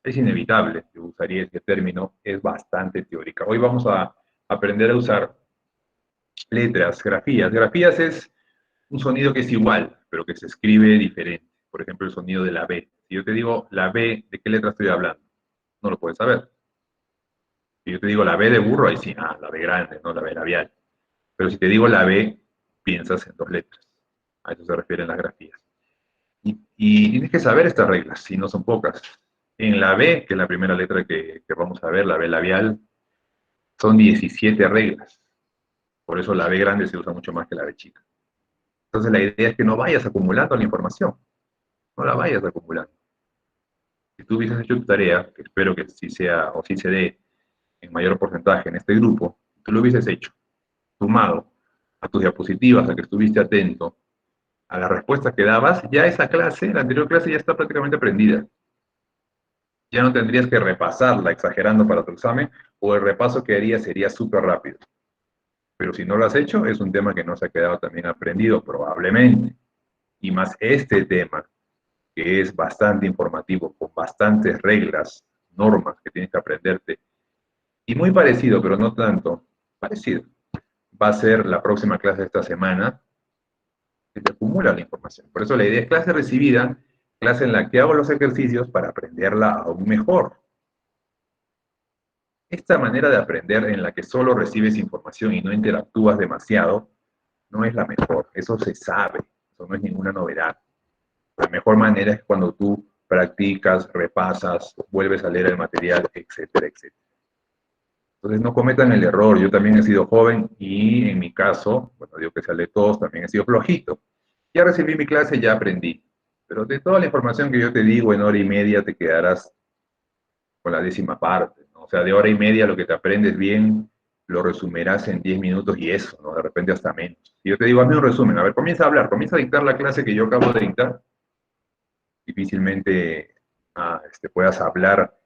Es inevitable, yo usaría ese término, es bastante teórica. Hoy vamos a aprender a usar letras, grafías. Grafías es un sonido que es igual, pero que se escribe diferente. Por ejemplo, el sonido de la B. Si yo te digo la B, ¿de qué letra estoy hablando? No lo puedes saber. Si yo te digo la B de burro, ahí sí, la B grande, no la B labial. Pero si te digo la B, piensas en dos letras. A eso se refieren las grafías. Y tienes que saber estas reglas, si no son pocas. En la B, que es la primera letra que vamos a ver, la B labial, son 17 reglas. Por eso la B grande se usa mucho más que la B chica. Entonces la idea es que no vayas acumulando la información, no la vayas acumulando. Si tú hubieses hecho tu tarea, que espero que sí sea o sí se dé en mayor porcentaje en este grupo, tú lo hubieses hecho, sumado a tus diapositivas, a que estuviste atento, a las respuestas que dabas, ya esa clase, la anterior clase ya está prácticamente aprendida. Ya no tendrías que repasarla exagerando para tu examen, o el repaso que harías sería súper rápido. Pero si no lo has hecho, es un tema que no se ha quedado también aprendido, probablemente. Y más este tema, que es bastante informativo, con bastantes reglas, normas que tienes que aprenderte, y muy parecido, pero no tanto, parecido, va a ser la próxima clase de esta semana, que te acumula la información. Por eso la idea es clase recibida, clase en la que hago los ejercicios para aprenderla aún mejor. Esta manera de aprender en la que solo recibes información y no interactúas demasiado, no es la mejor. Eso se sabe, eso no es ninguna novedad. La mejor manera es cuando tú practicas, repasas, vuelves a leer el material, etcétera, etcétera. Entonces no cometan el error. Yo también he sido joven y en mi caso, bueno, digo que se de todos, también he sido flojito. Ya recibí mi clase, ya aprendí. Pero de toda la información que yo te digo en hora y media te quedarás con la décima parte, ¿no? O sea, de hora y media lo que te aprendes bien lo resumirás en 10 minutos y eso, ¿no? De repente hasta menos. Y yo te digo, hazme un resumen. A ver, comienza a hablar, comienza a dictar la clase que yo acabo de dictar. Difícilmente puedas hablar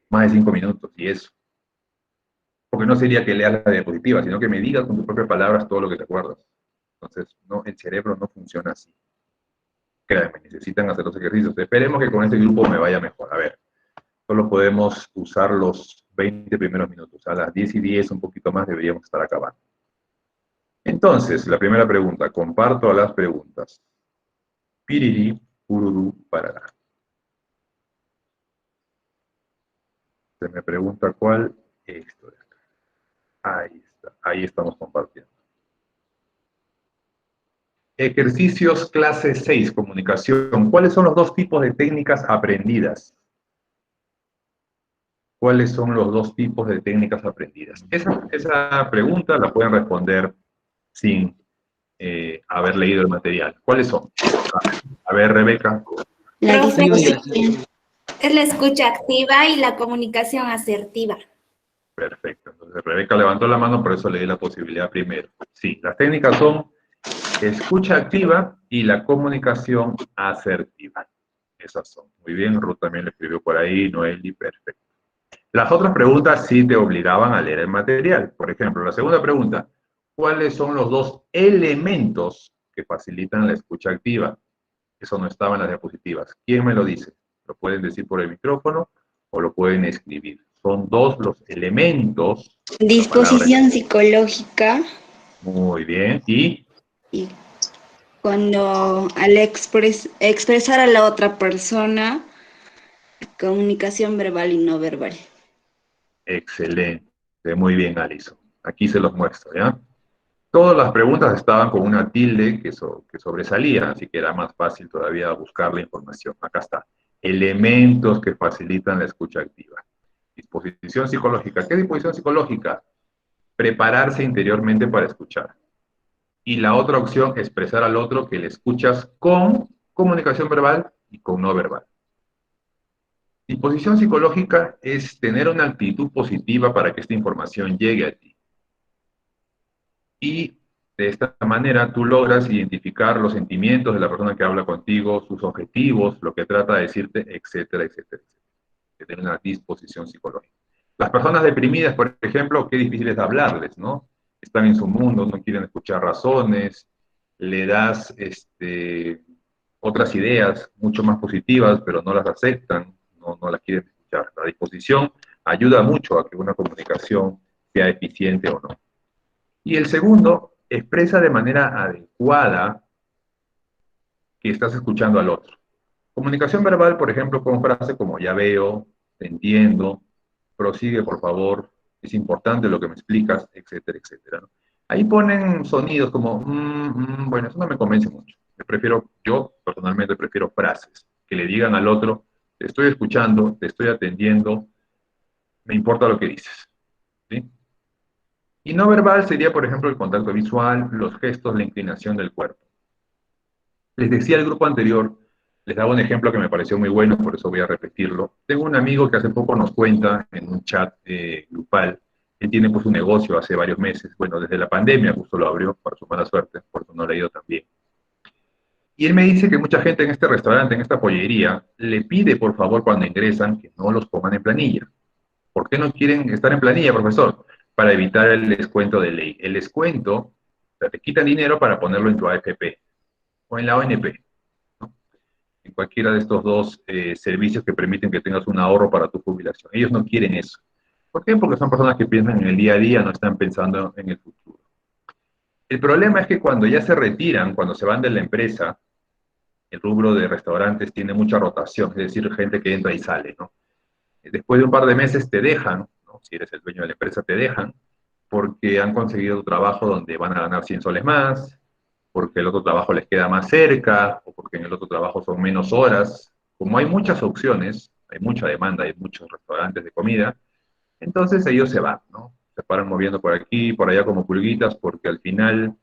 más de 5 minutos y eso. Porque no sería que leas la diapositiva, sino que me digas con tus propias palabras todo lo que te acuerdas. Entonces, no, el cerebro no funciona así. Créanme, necesitan hacer los ejercicios. Esperemos que con este grupo me vaya mejor. A ver, solo podemos usar los 20 primeros minutos. A las 10:10, un poquito más, deberíamos estar acabando. Entonces, la primera pregunta. Comparto las preguntas. Piriri, pururú, parará. Se me pregunta cuál. Esto de acá. Ahí está. Ahí estamos compartiendo. Ejercicios clase 6, comunicación. ¿Cuáles son los dos tipos de técnicas aprendidas? ¿Cuáles son los dos tipos de técnicas aprendidas? Esa pregunta la pueden responder sin haber leído el material. ¿Cuáles son? A ver, Rebeca. La Profe, disposición. es la escucha activa y la comunicación asertiva. Perfecto. Entonces, Rebeca levantó la mano, por eso le di la posibilidad primero. Sí, las técnicas son escucha activa y la comunicación asertiva. Esas son. Muy bien, Ruth también le escribió por ahí, Noeli, perfecto. Las otras preguntas sí te obligaban a leer el material. Por ejemplo, la segunda pregunta, ¿cuáles son los dos elementos que facilitan la escucha activa? Eso no estaba en las diapositivas. ¿Quién me lo dice? Lo pueden decir por el micrófono o lo pueden escribir. Son dos los elementos. Disposición psicológica. Muy bien. ¿Y? Y cuando al expresar a la otra persona, comunicación verbal y no verbal. Excelente. Muy bien, Alison. Aquí se los muestro, ¿ya? Todas las preguntas estaban con una tilde que sobresalía, así que era más fácil todavía buscar la información. Acá está. Elementos que facilitan la escucha activa. Disposición psicológica. ¿Qué disposición psicológica? Prepararse interiormente para escuchar. Y la otra opción, expresar al otro que le escuchas con comunicación verbal y con no verbal. Disposición psicológica es tener una actitud positiva para que esta información llegue a ti. Y de esta manera tú logras identificar los sentimientos de la persona que habla contigo, sus objetivos, lo que trata de decirte, etcétera, etcétera, etcétera. Tener una disposición psicológica. Las personas deprimidas, por ejemplo, qué difícil es hablarles, ¿no? Están en su mundo, no quieren escuchar razones, le das otras ideas mucho más positivas, pero no las aceptan, no la quieren escuchar. La disposición ayuda mucho a que una comunicación sea eficiente o no. Y el segundo, expresa de manera adecuada que estás escuchando al otro. Comunicación verbal, por ejemplo, con frases como ya veo, te entiendo, prosigue por favor, es importante lo que me explicas, etcétera, etcétera, ¿no? Ahí ponen sonidos como, bueno, eso no me convence mucho. Yo personalmente prefiero frases que le digan al otro, te estoy escuchando, te estoy atendiendo, me importa lo que dices, ¿sí? Y no verbal sería, por ejemplo, el contacto visual, los gestos, la inclinación del cuerpo. Les decía al grupo anterior, les daba un ejemplo que me pareció muy bueno, por eso voy a repetirlo. Tengo un amigo que hace poco nos cuenta en un chat grupal, él tiene pues un negocio hace varios meses, bueno, desde la pandemia justo lo abrió, para su mala suerte, por eso no le ha ido tan bien. Y él me dice que mucha gente en este restaurante, en esta pollería, le pide por favor cuando ingresan que no los pongan en planilla. ¿Por qué no quieren estar en planilla, profesor? Para evitar el descuento de ley. El descuento, o sea, te quitan dinero para ponerlo en tu AFP o en la ONP, ¿no? En cualquiera de estos dos servicios que permiten que tengas un ahorro para tu jubilación. Ellos no quieren eso. ¿Por qué? Porque son personas que piensan en el día a día, no están pensando en el futuro. El problema es que cuando ya se retiran, cuando se van de la empresa, el rubro de restaurantes tiene mucha rotación, es decir, gente que entra y sale, ¿no? Después de un par de meses te dejan, ¿no? Si eres el dueño de la empresa, te dejan, porque han conseguido un trabajo donde van a ganar 100 soles más, porque el otro trabajo les queda más cerca, o porque en el otro trabajo son menos horas. Como hay muchas opciones, hay mucha demanda, hay muchos restaurantes de comida, entonces ellos se van, ¿no? Se paran moviendo por aquí, por allá como pulguitas, porque al final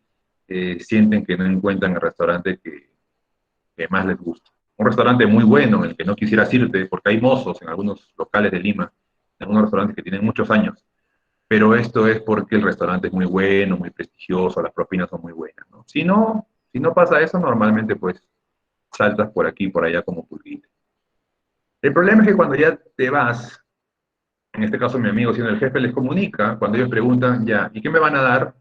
sienten que no encuentran el restaurante que más les gusta. Un restaurante muy bueno en el que no quisieras irte, porque hay mozos en algunos locales de Lima, en algunos restaurantes que tienen muchos años, pero esto es porque el restaurante es muy bueno, muy prestigioso, las propinas son muy buenas, ¿no? Si no pasa eso, normalmente pues saltas por aquí y por allá como pulguita. El problema es que cuando ya te vas, en este caso mi amigo siendo el jefe les comunica, cuando ellos preguntan, ya, ¿y qué me van a dar?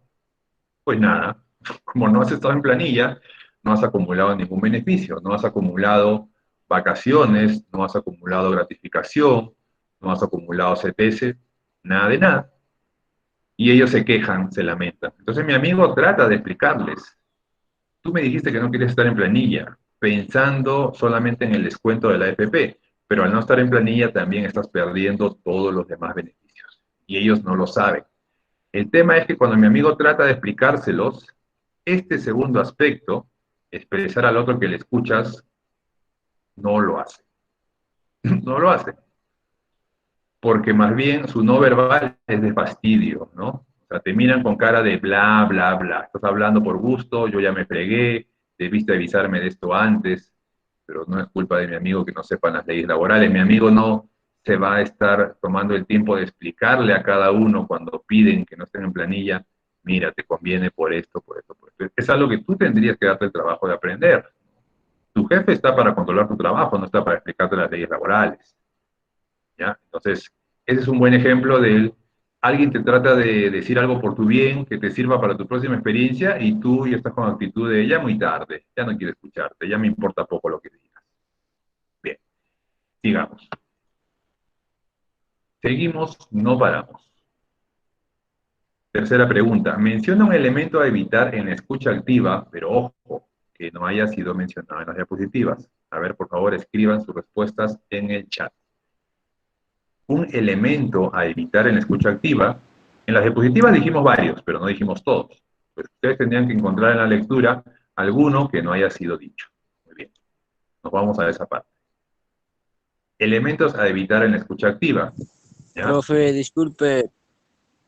Pues nada, como no has estado en planilla, no has acumulado ningún beneficio, no has acumulado vacaciones, no has acumulado gratificación, no has acumulado CTS, nada de nada. Y ellos se quejan, se lamentan. Entonces mi amigo trata de explicarles, tú me dijiste que no quieres estar en planilla, pensando solamente en el descuento de la AFP, pero al no estar en planilla también estás perdiendo todos los demás beneficios. Y ellos no lo saben. El tema es que cuando mi amigo trata de explicárselos, este segundo aspecto, expresar al otro que le escuchas, no lo hace. No lo hace. Porque más bien su no verbal es de fastidio, ¿no? O sea, te miran con cara de bla, bla, bla. Estás hablando por gusto, yo ya me fregué, debiste avisarme de esto antes, pero no es culpa de mi amigo que no sepan las leyes laborales. Mi amigo no se va a estar tomando el tiempo de explicarle a cada uno cuando piden que no estén en planilla, mira, te conviene por esto, por esto, por esto. Es algo que tú tendrías que darte el trabajo de aprender. Tu jefe está para controlar tu trabajo, no está para explicarte las leyes laborales, ¿ya? Entonces, ese es un buen ejemplo de alguien te trata de decir algo por tu bien, que te sirva para tu próxima experiencia, y tú ya estás con actitud de ya muy tarde, ya no quiero escucharte, ya me importa poco lo que digas. Bien, sigamos. Seguimos, no paramos. Tercera pregunta. Menciona un elemento a evitar en la escucha activa, pero ojo, que no haya sido mencionado en las diapositivas. A ver, por favor, escriban sus respuestas en el chat. Un elemento a evitar en la escucha activa. En las diapositivas dijimos varios, pero no dijimos todos. Pues ustedes tendrían que encontrar en la lectura alguno que no haya sido dicho. Muy bien. Nos vamos a esa parte. Elementos a evitar en la escucha activa. ¿Ya? Profe, disculpe.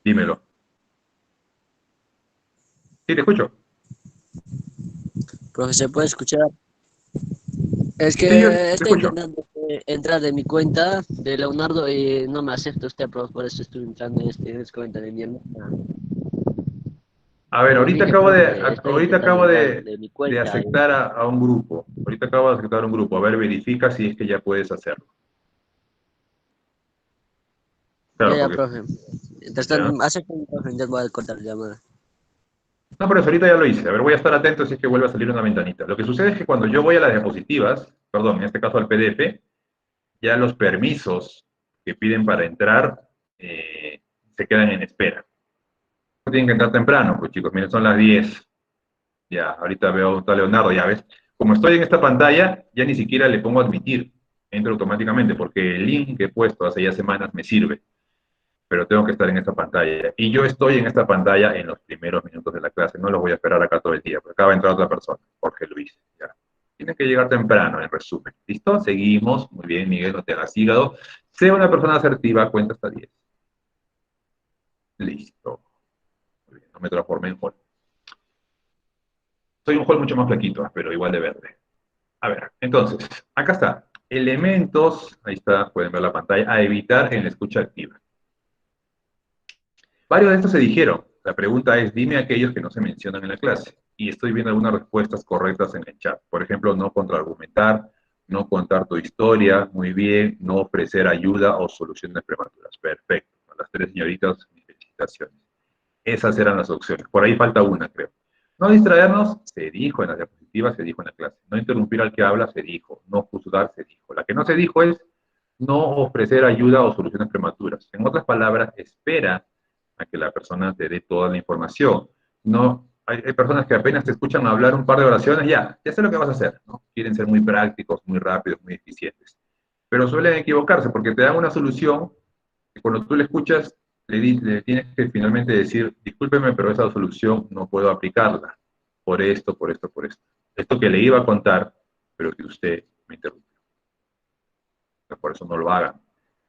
Dímelo. Sí, te escucho. Profe, ¿se puede escuchar? Es Sí, yo que te estoy escucho. intentando entrar de mi cuenta de Leonardo y no me acepta usted, profe, por eso estoy entrando en esta cuenta de mi hermana. A ver, Como dije, profe, estoy ahorita intentando acabo entrar de mi de cuenta. aceptar a un grupo. Ahorita acabo de aceptar a un grupo. A ver, verifica si es que ya puedes hacerlo. Claro, Ya, porque profe. Mientras ya. tanto, acepto, profe, ya voy a cortar la llamada. No, pero eso ahorita ya lo hice. A ver, voy a estar atento si es que vuelve a salir una ventanita. Lo que sucede es que cuando yo voy a las diapositivas, perdón, en este caso al PDF, ya los permisos que piden para entrar se quedan en espera. Tienen que entrar temprano, pues chicos, miren, son las 10. Ya, ahorita veo a Leonardo, ya ves. Como estoy en esta pantalla, ya ni siquiera le pongo admitir. Entro automáticamente porque el link que he puesto hace ya semanas me sirve. Pero tengo que estar en esta pantalla. Y yo estoy en esta pantalla en los primeros minutos de la clase. No los voy a esperar acá todo el día, porque acá va a entrar otra persona, Jorge Luis. Ya. Tienes que llegar temprano, en resumen. ¿Listo? Seguimos. Muy bien, Miguel, no te hagas hígado. Sea una persona asertiva, cuenta hasta 10. Listo. Muy bien, no me transformé en Hall. Soy un Hall mucho más flaquito, pero igual de verde. A ver, entonces, acá está. Elementos, ahí está, pueden ver la pantalla, a evitar en la escucha activa. Varios de estos se dijeron. La pregunta es, dime aquellos que no se mencionan en la clase. Y estoy viendo algunas respuestas correctas en el chat. Por ejemplo, no contraargumentar, no contar tu historia, muy bien, no ofrecer ayuda o soluciones prematuras. Perfecto. A las 3 señoritas, mis felicitaciones. Esas eran las opciones. Por ahí falta una, creo. No distraernos, se dijo en las diapositivas, se dijo en la clase. No interrumpir al que habla, se dijo. No juzgar, se dijo. La que no se dijo es no ofrecer ayuda o soluciones prematuras. En otras palabras, espera a que la persona te dé toda la información. No, hay personas que apenas te escuchan hablar un par de oraciones, ya sé lo que vas a hacer, ¿no? Quieren ser muy prácticos, muy rápidos, muy eficientes. Pero suelen equivocarse porque te dan una solución que cuando tú le escuchas, le tienes que finalmente decir, discúlpeme, pero esa solución no puedo aplicarla. Por esto, por esto, por esto. Esto que le iba a contar, pero que usted me interrumpió. Por eso no lo hagan.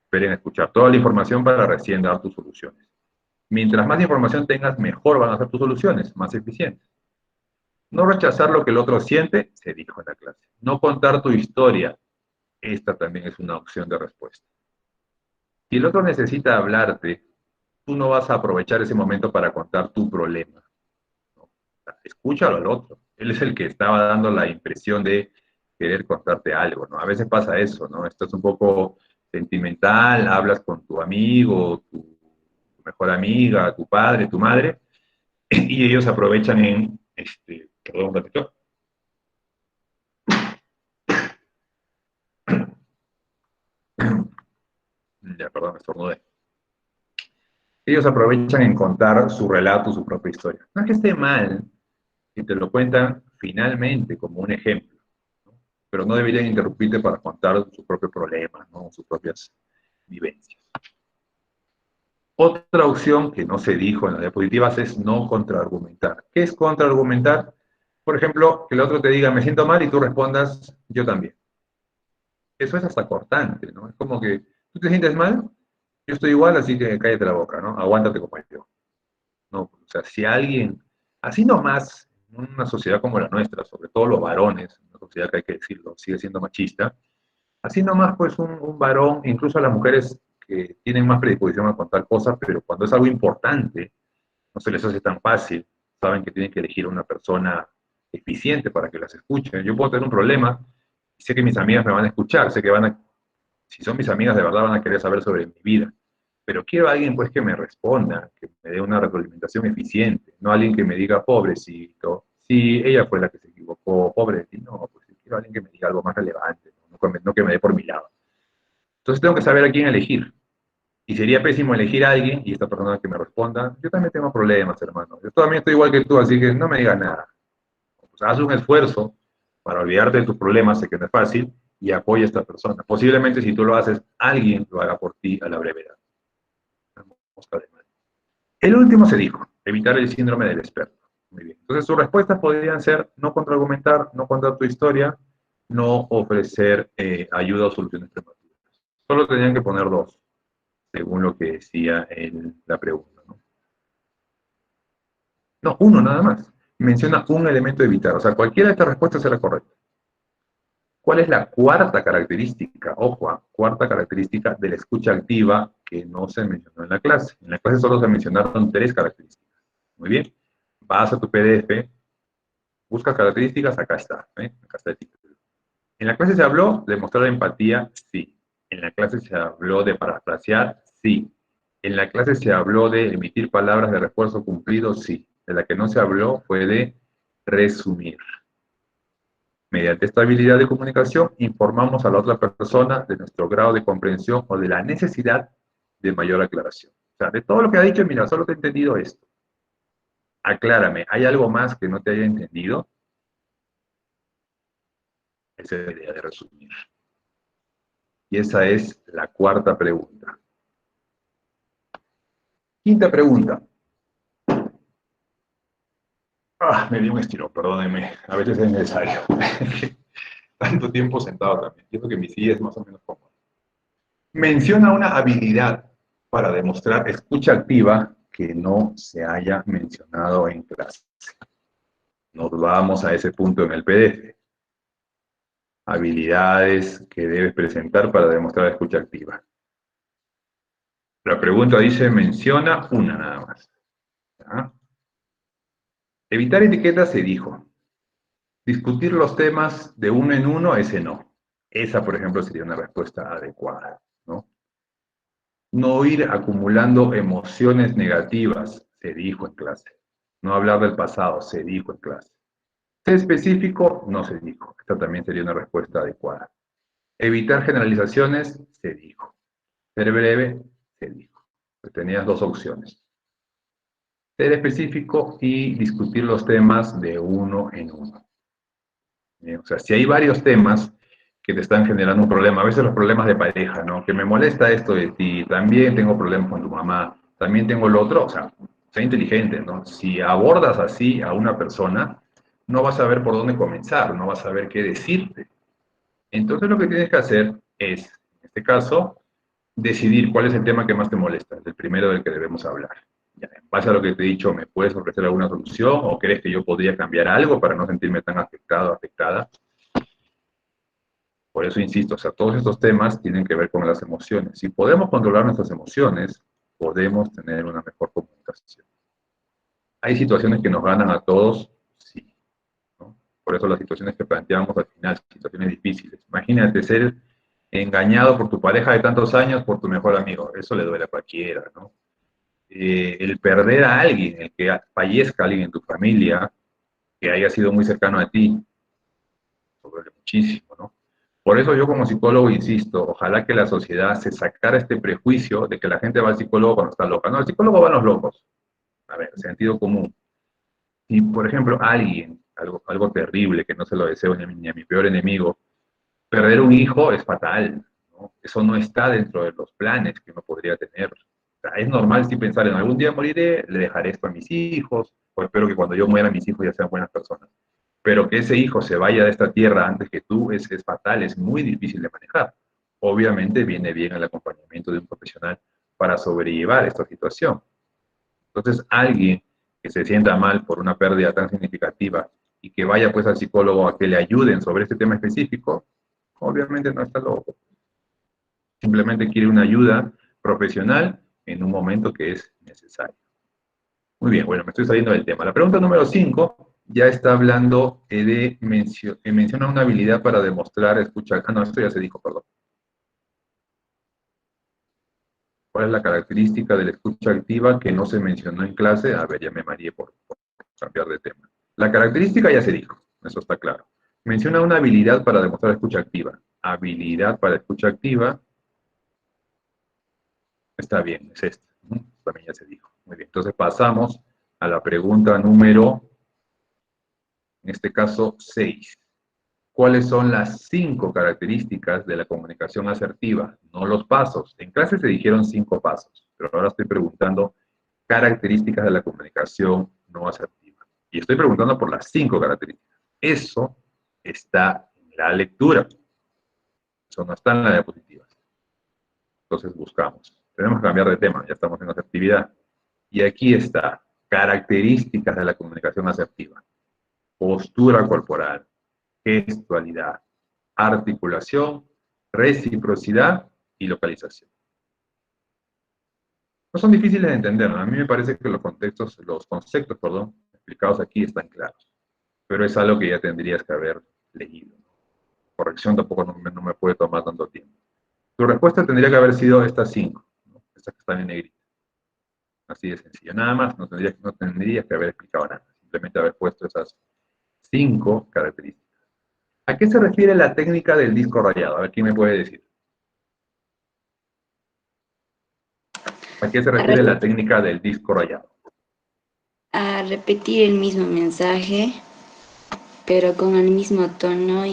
Esperen escuchar toda la información para recién dar tus soluciones. Mientras más información tengas, mejor van a ser tus soluciones, más eficientes. No rechazar lo que el otro siente, se dijo en la clase. No contar tu historia, esta también es una opción de respuesta. Si el otro necesita hablarte, tú no vas a aprovechar ese momento para contar tu problema. ¿No? Escúchalo al otro. Él es el que estaba dando la impresión de querer contarte algo, ¿no? A veces pasa eso, ¿no? Estás un poco sentimental, hablas con tu amigo, tu mejor amiga, tu padre, tu madre, y ellos aprovechan en, perdón un ratito. Ya, perdón, me estornudé. Ellos aprovechan en contar su relato, su propia historia. No es que esté mal, si te lo cuentan finalmente como un ejemplo, ¿no? Pero no deberían interrumpirte para contar sus propios problemas, ¿no? Sus propias vivencias. Otra opción que no se dijo en las diapositivas es no contraargumentar. ¿Qué es contraargumentar? Por ejemplo, que el otro te diga, me siento mal, y tú respondas, yo también. Eso es hasta cortante, ¿no? Es como que, ¿tú te sientes mal? Yo estoy igual, así que cállate la boca, ¿no? Aguántate como yo. ¿No? O sea, si alguien, así nomás, en una sociedad como la nuestra, sobre todo los varones, una sociedad que hay que decirlo, sigue siendo machista, así nomás, pues un varón, incluso a las mujeres que tienen más predisposición a contar cosas, pero cuando es algo importante, no se les hace tan fácil, saben que tienen que elegir una persona eficiente para que las escuche. Yo puedo tener un problema, y sé que mis amigas me van a escuchar, sé que van a, si son mis amigas de verdad, van a querer saber sobre mi vida. Pero quiero a alguien pues que me responda, que me dé una retroalimentación eficiente, no alguien que me diga, pobrecito, sí, ella fue la que se equivocó, pobre de ti, no, pues quiero a alguien que me diga algo más relevante, no que me dé por mi lado. Entonces tengo que saber a quién elegir. Y sería pésimo elegir a alguien y esta persona que me responda, yo también tengo problemas, hermano, yo también estoy igual que tú, así que no me digas nada. O sea, haz un esfuerzo para olvidarte de tus problemas, sé que no es fácil, y apoya a esta persona. Posiblemente si tú lo haces, alguien lo haga por ti a la brevedad. El último se dijo, evitar el síndrome del experto. Muy bien. Entonces sus respuestas podrían ser no contraargumentar, no contar tu historia, no ofrecer ayuda o soluciones prematuras. Solo tenían que poner dos, según lo que decía la pregunta, ¿no? No, uno nada más. Menciona un elemento a evitar. O sea, cualquiera de estas respuestas será correcta. ¿Cuál es la cuarta característica? Ojo, cuarta característica de la escucha activa que no se mencionó en la clase. En la clase solo se mencionaron 3 características. Muy bien. Vas a tu PDF, buscas características, acá está. Acá está el título. En la clase se habló de mostrar empatía, sí. En la clase se habló de parafrasear, sí. En la clase se habló de emitir palabras de refuerzo cumplido, sí. De la que no se habló fue de resumir. Mediante esta habilidad de comunicación, informamos a la otra persona de nuestro grado de comprensión o de la necesidad de mayor aclaración. O sea, de todo lo que ha dicho, mira, solo te he entendido esto. Aclárame, ¿hay algo más que no te haya entendido? Esa es la idea de resumir. Y esa es la cuarta pregunta. Quinta pregunta. Me dio un estirón, perdónenme. A veces es necesario. Tanto tiempo sentado también. Pienso que mi silla es más o menos cómoda. Menciona una habilidad para demostrar escucha activa que no se haya mencionado en clase. Nos vamos a ese punto en el PDF. Habilidades que debes presentar para demostrar escucha activa. La pregunta dice, menciona una nada más. ¿Ya? Evitar etiquetas se dijo. Discutir los temas de uno en uno, ese no. Esa, por ejemplo, sería una respuesta adecuada, ¿no? No ir acumulando emociones negativas, se dijo en clase. No hablar del pasado, se dijo en clase. Ser específico, no se dijo. Esta también sería una respuesta adecuada. Evitar generalizaciones, se dijo. Ser breve, se dijo. Pues tenías dos opciones. Ser específico y discutir los temas de uno en uno. O sea, si hay varios temas que te están generando un problema, a veces los problemas de pareja, ¿no? Que me molesta esto de ti, también tengo problemas con tu mamá, también tengo lo otro, o sea, sé inteligente, ¿no? Si abordas así a una persona, no vas a saber por dónde comenzar, no vas a saber qué decirte. Entonces lo que tienes que hacer es, en este caso, decidir cuál es el tema que más te molesta, el primero del que debemos hablar. Ya, en base a lo que te he dicho, ¿me puedes ofrecer alguna solución o crees que yo podría cambiar algo para no sentirme tan afectado, afectada? Por eso insisto, o sea, todos estos temas tienen que ver con las emociones. Si podemos controlar nuestras emociones, podemos tener una mejor comunicación. ¿Hay situaciones que nos ganan a todos? Sí, ¿no? Por eso las situaciones que planteamos al final, situaciones difíciles. Imagínate ser engañado por tu pareja de tantos años por tu mejor amigo. Eso le duele a cualquiera, ¿no? El perder a alguien, el que fallezca alguien en tu familia, que haya sido muy cercano a ti, eso duele muchísimo, ¿no? Por eso yo como psicólogo insisto, ojalá que la sociedad se sacara este prejuicio de que la gente va al psicólogo cuando está loca. No, al psicólogo van los locos. A ver, sentido común. Si, por ejemplo, alguien, algo terrible, que no se lo deseo ni a mi peor enemigo, perder un hijo es fatal, ¿no? Eso no está dentro de los planes que uno podría tener. O sea, es normal si pensar en algún día moriré, le dejaré esto a mis hijos, o espero que cuando yo muera mis hijos ya sean buenas personas. Pero que ese hijo se vaya de esta tierra antes que tú es fatal, es muy difícil de manejar. Obviamente viene bien el acompañamiento de un profesional para sobrellevar esta situación. Entonces, alguien que se sienta mal por una pérdida tan significativa y que vaya pues al psicólogo a que le ayuden sobre este tema específico, obviamente no está loco. Simplemente quiere una ayuda profesional en un momento que es necesario. Muy bien, bueno, me estoy saliendo del tema. La pregunta número 5 ya está hablando de menciona una habilidad para demostrar escuchar. No, esto ya se dijo, perdón. ¿Cuál es la característica de la escucha activa que no se mencionó en clase? A ver, ya me mareé por cambiar de tema. La característica ya se dijo, eso está claro. Menciona una habilidad para demostrar escucha activa. Habilidad para escucha activa. Está bien, es esta. También ya se dijo. Muy bien, entonces pasamos a la pregunta número, en este caso, 6. ¿Cuáles son las 5 características de la comunicación asertiva? No los pasos. En clase se dijeron 5 pasos, pero ahora estoy preguntando características de la comunicación no asertiva. Y estoy preguntando por las 5 características. Eso está en la lectura. Eso no está en la diapositiva. Entonces buscamos. Tenemos que cambiar de tema, ya estamos en asertividad. Y aquí está, características de la comunicación asertiva. Postura corporal, gestualidad, articulación, reciprocidad y localización. No son difíciles de entender, ¿no? A mí me parece que los conceptos, explicados aquí están claros. Pero es algo que ya tendrías que haber leído. Corrección tampoco no me puede tomar tanto tiempo. Tu respuesta tendría que haber sido estas 5, ¿no? Estas que están en negrita. Así de sencillo. Nada más, no tendrías que haber explicado nada. Simplemente haber puesto esas 5 características. ¿A qué se refiere la técnica del disco rayado? A ver, ¿quién me puede decir? ¿A qué se A, refiere la rep- técnica del disco rayado? a repetir el mismo mensaje, pero con el mismo tono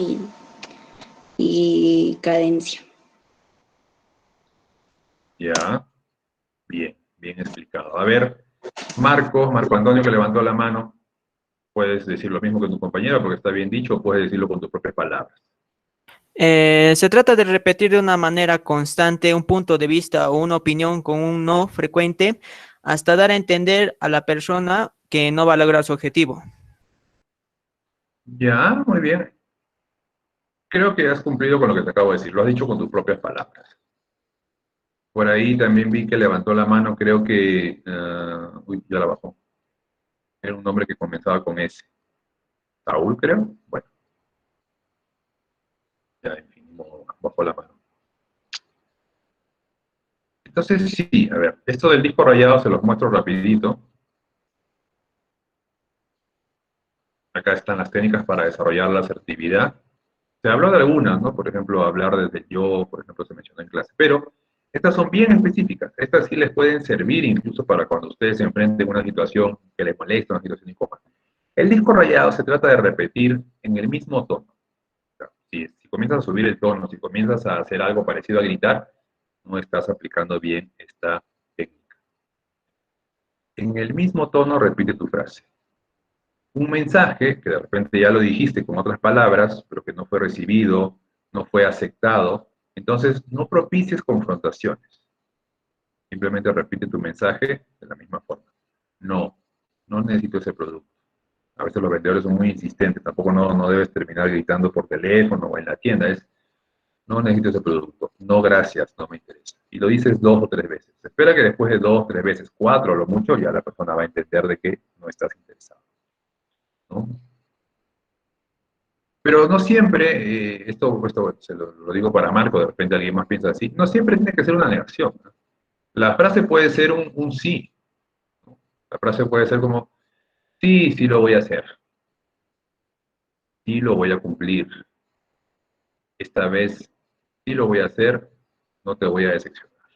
y cadencia. Ya, bien, bien explicado. A ver, Marco Antonio que levantó la mano, puedes decir lo mismo que tu compañero porque está bien dicho, o puedes decirlo con tus propias palabras. Se trata de repetir de una manera constante un punto de vista o una opinión con un no frecuente hasta dar a entender a la persona que no va a lograr su objetivo. Ya, muy bien. Creo que has cumplido con lo que te acabo de decir, lo has dicho con tus propias palabras. Por ahí también vi que levantó la mano, creo que, uy, ya la bajó. Era un nombre que comenzaba con S. Saúl, creo. Bueno, ya, en fin, bajó la mano. Entonces, sí, a ver, esto del disco rayado se los muestro rapidito. Acá están las técnicas para desarrollar la asertividad. Se habló de algunas, ¿no? Por ejemplo, hablar desde el yo, por ejemplo, se mencionó en clase. Pero estas son bien específicas. Estas sí les pueden servir incluso para cuando ustedes se enfrenten a una situación que les molesta, una situación incómoda. El disco rayado se trata de repetir en el mismo tono. O sea, si comienzas a subir el tono, si comienzas a hacer algo parecido a gritar, no estás aplicando bien esta técnica. En el mismo tono repite tu frase. Un mensaje que de repente ya lo dijiste con otras palabras, pero que no fue recibido, no fue aceptado, entonces no propicies confrontaciones. Simplemente repite tu mensaje de la misma forma. No, no necesito ese producto. A veces los vendedores son muy insistentes, tampoco no debes terminar gritando por teléfono o en la tienda, es no necesito ese producto, no gracias, no me interesa. Y lo dices 2 o 3 veces. Se espera que después de 2, 3 veces, 4 o lo mucho, ya la persona va a entender de que no estás interesado, ¿no? Pero no siempre, esto se lo digo para Marco, de repente alguien más piensa así, no siempre tiene que ser una negación, ¿no? La frase puede ser un sí, ¿no? La frase puede ser como, sí, sí lo voy a hacer, sí lo voy a cumplir, esta vez sí lo voy a hacer, no te voy a decepcionar,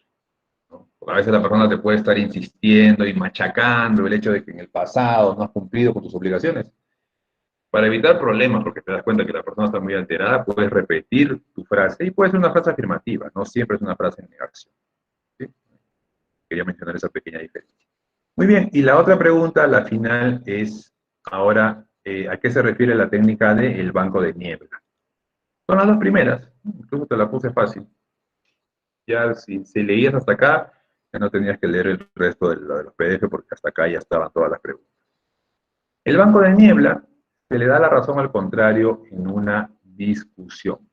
¿no? Porque a veces la persona te puede estar insistiendo y machacando el hecho de que en el pasado no has cumplido con tus obligaciones. Para evitar problemas, porque te das cuenta que la persona está muy alterada, puedes repetir tu frase y puede ser una frase afirmativa, no siempre es una frase en negación, ¿sí? Quería mencionar esa pequeña diferencia. Muy bien, y la otra pregunta, la final, es ahora, ¿a qué se refiere la técnica del banco de niebla? Son las dos primeras, incluso te la puse fácil. Ya si leías hasta acá, ya no tenías que leer el resto de los PDF porque hasta acá ya estaban todas las preguntas. El banco de niebla se le da la razón al contrario en una discusión,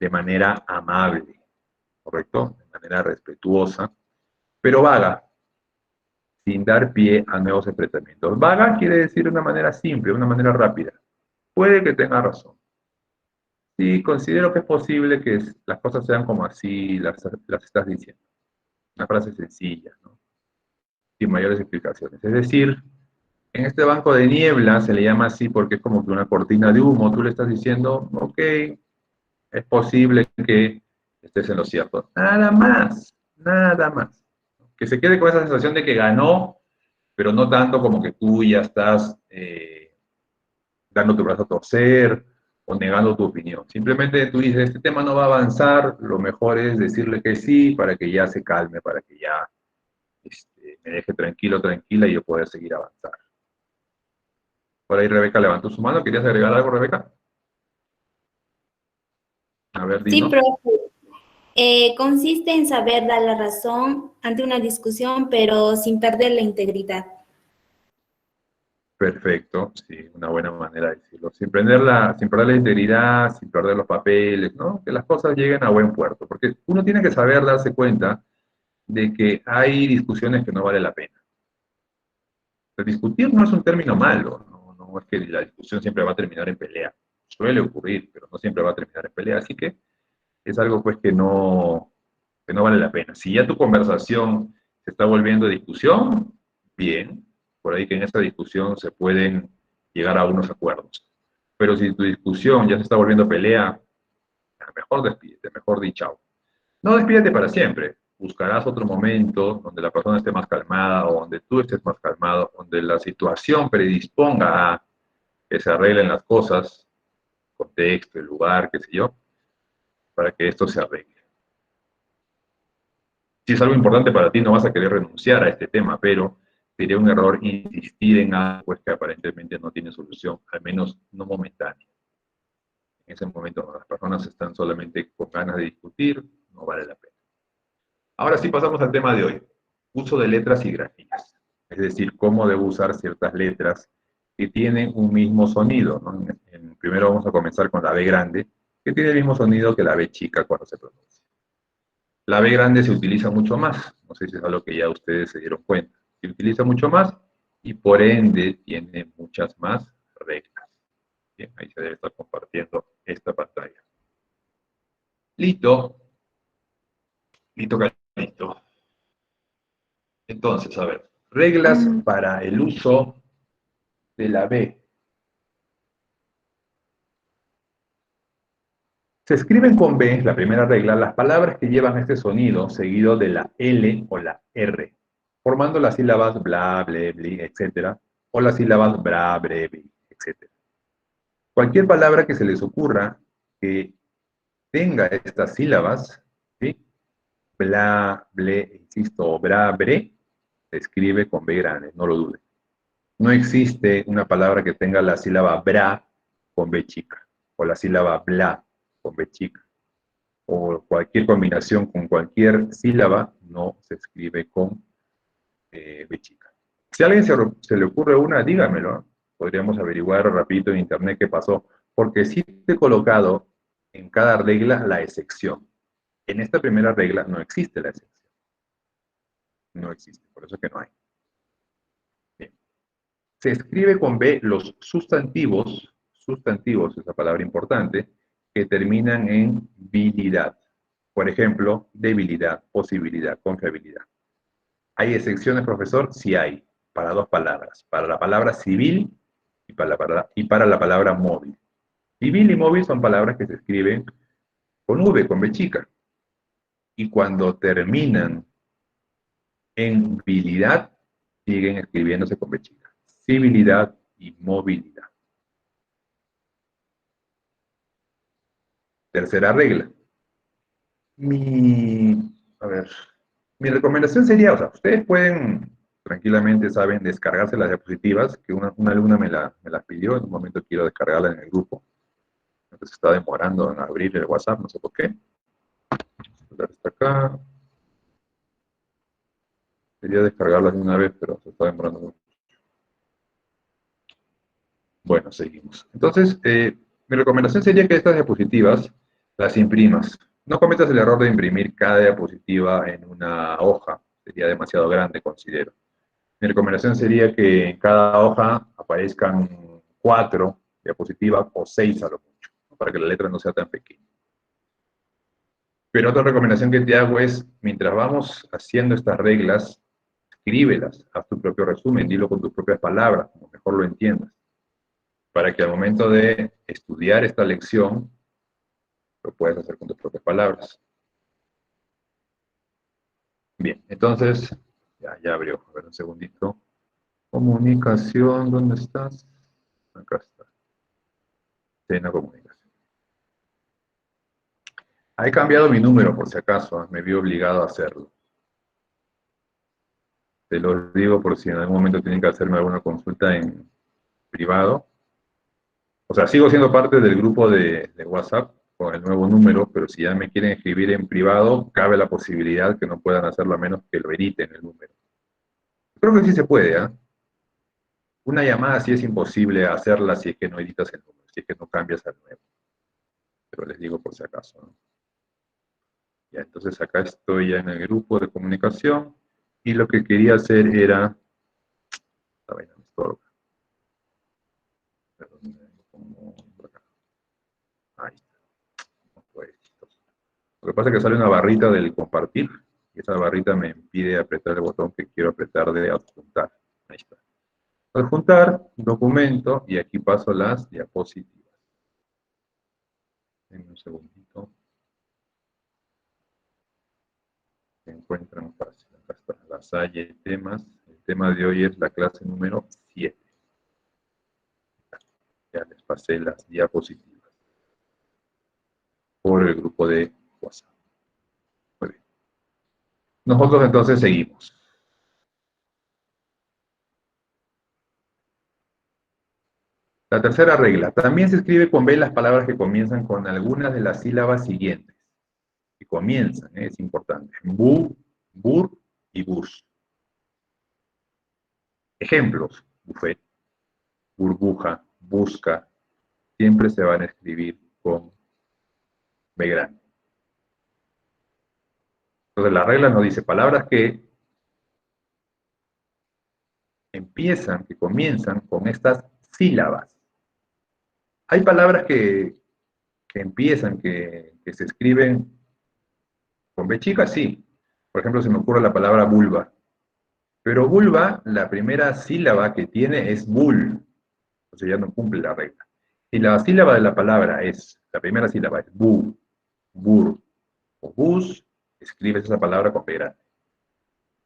de manera amable, ¿correcto? De manera respetuosa, pero vaga, sin dar pie a nuevos enfrentamientos. Vaga quiere decir de una manera simple, de una manera rápida. Puede que tenga razón. Sí, considero que es posible que las cosas sean como así las estás diciendo. Una frase sencilla, ¿no? Sin mayores explicaciones. Es decir, en este banco de niebla se le llama así porque es como que una cortina de humo. Tú le estás diciendo, ok, es posible que estés en lo cierto. Nada más, nada más. Que se quede con esa sensación de que ganó, pero no tanto como que tú ya estás dando tu brazo a torcer o negando tu opinión. Simplemente tú dices, este tema no va a avanzar, lo mejor es decirle que sí para que ya se calme, para que ya me deje tranquilo, tranquila y yo pueda seguir avanzar. Por ahí Rebeca levantó su mano. ¿Querías agregar algo, Rebeca? A ver, Sí, dinos. profe. Consiste en saber dar la razón ante una discusión, pero sin perder la integridad. Perfecto, sí, una buena manera de decirlo. Sin perder la integridad, sin perder los papeles, ¿no? Que las cosas lleguen a buen puerto. Porque uno tiene que saber darse cuenta de que hay discusiones que no vale la pena. Pero discutir no es un término malo, no es que la discusión siempre va a terminar en pelea. Suele ocurrir, pero no siempre va a terminar en pelea. Así que es algo pues que no vale la pena. Si ya tu conversación se está volviendo discusión, bien, por ahí que en esa discusión se pueden llegar a unos acuerdos. Pero si tu discusión ya se está volviendo pelea, mejor despídete, mejor di chao. No despídete para siempre. Buscarás otro momento donde la persona esté más calmada o donde tú estés más calmado, donde la situación predisponga a que se arreglen las cosas, contexto, el lugar, qué sé yo, para que esto se arregle. Si es algo importante para ti, no vas a querer renunciar a este tema, pero sería un error insistir en algo pues, que aparentemente no tiene solución, al menos no momentánea. En ese momento, cuando las personas están solamente con ganas de discutir, no vale la pena. Ahora sí pasamos al tema de hoy, uso de letras y grafías. Es decir, cómo debo usar ciertas letras que tienen un mismo sonido, ¿no? Primero vamos a comenzar con la B grande, que tiene el mismo sonido que la B chica cuando se pronuncia. La B grande se utiliza mucho más, no sé si es algo que ya ustedes se dieron cuenta. Se utiliza mucho más y por ende tiene muchas más reglas. Bien, ahí se debe estar compartiendo esta pantalla. Listo. Listo, listo. Entonces, a ver, reglas para el uso de la B. Se escriben con B, la primera regla, las palabras que llevan este sonido seguido de la L o la R, formando las sílabas bla, ble, bli, etc. o las sílabas bra, bre, bi, etc. Cualquier palabra que se les ocurra que tenga estas sílabas, ¿sí? Bla, ble, insisto, o bra, bre, se escribe con B grande, no lo dude. No existe una palabra que tenga la sílaba bra con B chica, o la sílaba bla con B chica, o cualquier combinación con cualquier sílaba no se escribe con B chica. Si a alguien se le ocurre una, dígamelo, ¿eh? Podríamos averiguar rapidito en internet qué pasó, porque sí te he colocado en cada regla la excepción. En esta primera regla no existe la excepción. No existe, por eso que no hay. Bien. Se escribe con B los sustantivos, esa palabra importante, que terminan en bilidad. Por ejemplo, debilidad, posibilidad, confiabilidad. ¿Hay excepciones, profesor? Sí hay, para dos palabras. Para la palabra civil y para la palabra móvil. Civil y móvil son palabras que se escriben con V, con B chica. Y cuando terminan en bilidad, siguen escribiéndose con B chica. Civilidad y movilidad. Tercera regla. Mi recomendación sería, o sea, ustedes pueden tranquilamente, saben, descargarse las diapositivas, que una alumna me las pidió, en un momento quiero descargarla en el grupo. Entonces está demorando en abrir el WhatsApp, no sé por qué. Está acá. Quería descargarlas de una vez, pero se está demorando mucho. Bueno, seguimos. Entonces, mi recomendación sería que estas diapositivas las imprimas. No cometas el error de imprimir cada diapositiva en una hoja. Sería demasiado grande, considero. Mi recomendación sería que en cada hoja aparezcan 4 diapositivas o 6 a lo mucho, para que la letra no sea tan pequeña. Pero otra recomendación que te hago es, mientras vamos haciendo estas reglas, escríbelas, haz tu propio resumen, dilo con tus propias palabras, como mejor lo entiendas, para que al momento de estudiar esta lección, lo puedas hacer con tus propias palabras. Bien, entonces, ya abrió, a ver un segundito. Comunicación, ¿dónde estás? Acá está. Cena comunicación. He cambiado mi número, por si acaso, me vi obligado a hacerlo. Te lo digo por si en algún momento tienen que hacerme alguna consulta en privado. O sea, sigo siendo parte del grupo de WhatsApp con el nuevo número, pero si ya me quieren escribir en privado, cabe la posibilidad que no puedan hacerlo a menos que lo editen el número. Creo que sí se puede, ¿eh? Una llamada sí es imposible hacerla si es que no editas el número, si es que no cambias al nuevo. Pero les digo por si acaso, ¿no? Ya, entonces acá estoy ya en el grupo de comunicación y lo que quería hacer era... Ahí está. Lo que pasa es que sale una barrita del compartir y esa barrita me impide apretar el botón que quiero apretar de adjuntar. Ahí está. Adjuntar, documento, y aquí paso las diapositivas. En un segundito. Se encuentran fácil. Acá está la Salle temas. El tema de hoy es la clase número 7. Ya les pasé las diapositivas por el grupo de WhatsApp. Muy bien. Nosotros entonces seguimos. La tercera regla. También se escribe con B las palabras que comienzan con algunas de las sílabas siguientes. Que comienzan, es importante. Bu, bur y bus. Ejemplos. Buffet, burbuja, busca. Siempre se van a escribir con B grande. Entonces la regla nos dice palabras que empiezan, que comienzan con estas sílabas. Hay palabras que empiezan, que se escriben con B chica, sí. Por ejemplo, se me ocurre la palabra vulva. Pero vulva, la primera sílaba que tiene es bul. Entonces ya no cumple la regla. Si la sílaba de la palabra es, la primera sílaba es bu, bur o bus, escribes esa palabra con B grande.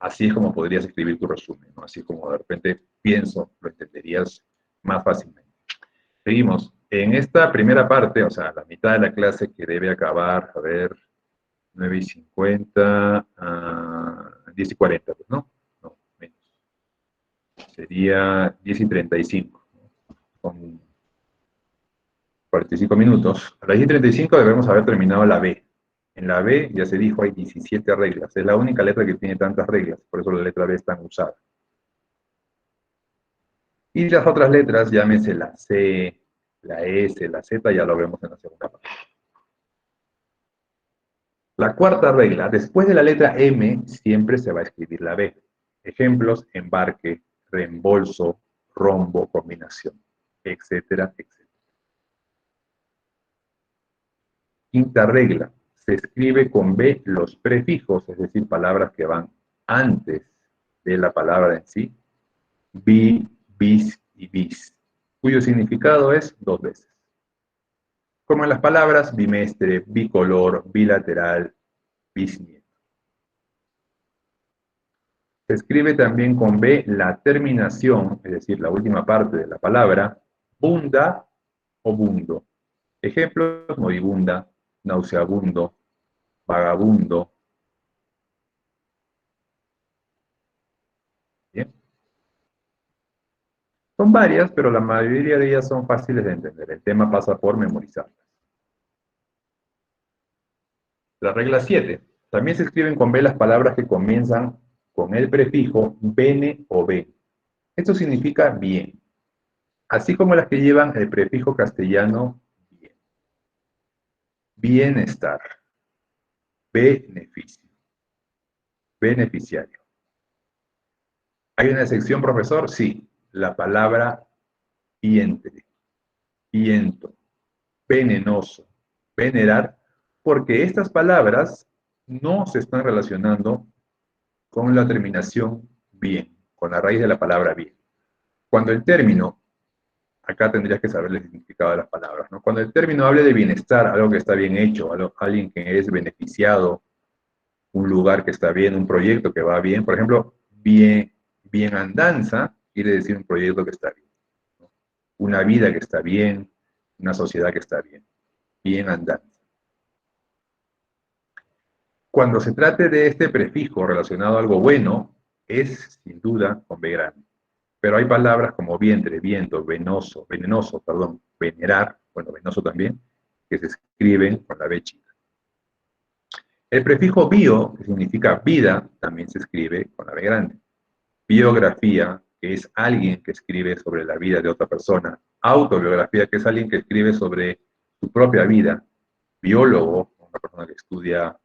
Así es como podrías escribir tu resumen, ¿no? Así es como de repente pienso, lo entenderías más fácilmente. Seguimos. En esta primera parte, o sea, la mitad de la clase que debe acabar, a ver, 9:50 a 10:40, pues, ¿no? No, menos. Sería 10:35, ¿no? Con 45 minutos. A las 10:35 debemos haber terminado la B. En la B, ya se dijo, hay 17 reglas. Es la única letra que tiene tantas reglas, por eso la letra B es tan usada. Y las otras letras, llámese la C, la S, la Z, ya lo vemos en la segunda parte. La cuarta regla, después de la letra M, siempre se va a escribir la B. Ejemplos, embarque, reembolso, rombo, combinación, etcétera, etcétera. Quinta regla, se escribe con B los prefijos, es decir, palabras que van antes de la palabra en sí, bi, bis y bis, cuyo significado es dos veces. Como en las palabras bimestre, bicolor, bilateral, bisnieto. Se escribe también con B la terminación, es decir, la última parte de la palabra, bunda o bundo. Ejemplos, moribunda, nauseabundo, vagabundo. Bien. Son varias, pero la mayoría de ellas son fáciles de entender. El tema pasa por memorizarlas. La regla 7. También se escriben con B las palabras que comienzan con el prefijo bene o be. Esto significa bien, así como las que llevan el prefijo castellano bien. Bienestar, beneficio, beneficiario. ¿Hay una excepción, profesor? Sí, la palabra vientre, viento, venenoso, venerar, porque estas palabras no se están relacionando con la terminación bien, con la raíz de la palabra bien. Cuando el término, acá tendrías que saber el significado de las palabras, ¿no? Cuando el término hable de bienestar, algo que está bien hecho, alguien que es beneficiado, un lugar que está bien, un proyecto que va bien, por ejemplo, bienandanza quiere decir un proyecto que está bien, ¿no? Una vida que está bien, una sociedad que está bien, bienandanza. Cuando se trate de este prefijo relacionado a algo bueno, es sin duda con B grande. Pero hay palabras como vientre, viento, venenoso, venerar, bueno, venoso también, que se escriben con la B chica. El prefijo bio, que significa vida, también se escribe con la B grande. Biografía, que es alguien que escribe sobre la vida de otra persona. Autobiografía, que es alguien que escribe sobre su propia vida. Biólogo, una persona que estudia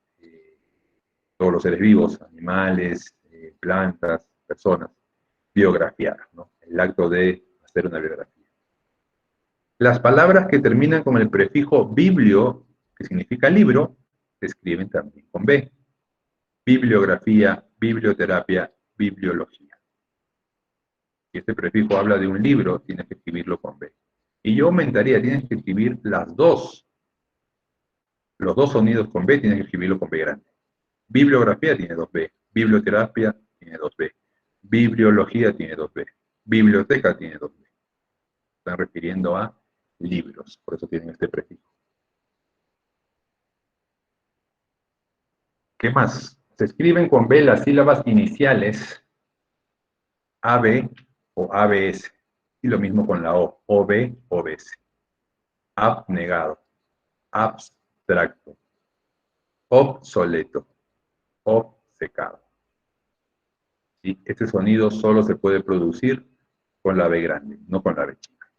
todos los seres vivos, animales, plantas, personas. Biografiar, ¿no? El acto de hacer una biografía. Las palabras que terminan con el prefijo biblio, que significa libro, se escriben también con B. Bibliografía, biblioterapia, bibliología. Si este prefijo habla de un libro, tienes que escribirlo con B. Y yo aumentaría, tienes que escribir las dos Los dos sonidos con B tienes que escribirlo con B grande. Bibliografía tiene 2B. Biblioterapia tiene 2B. Bibliología tiene 2B. Biblioteca tiene 2B. Están refiriendo a libros, por eso tienen este prefijo. ¿Qué más? Se escriben con B las sílabas iniciales AB o ABS. Y lo mismo con la O, OB, OBS. Abnegado, abstracto, obsoleto, obcecado. ¿Sí? Este sonido solo se puede producir con la B grande, no con la B chica.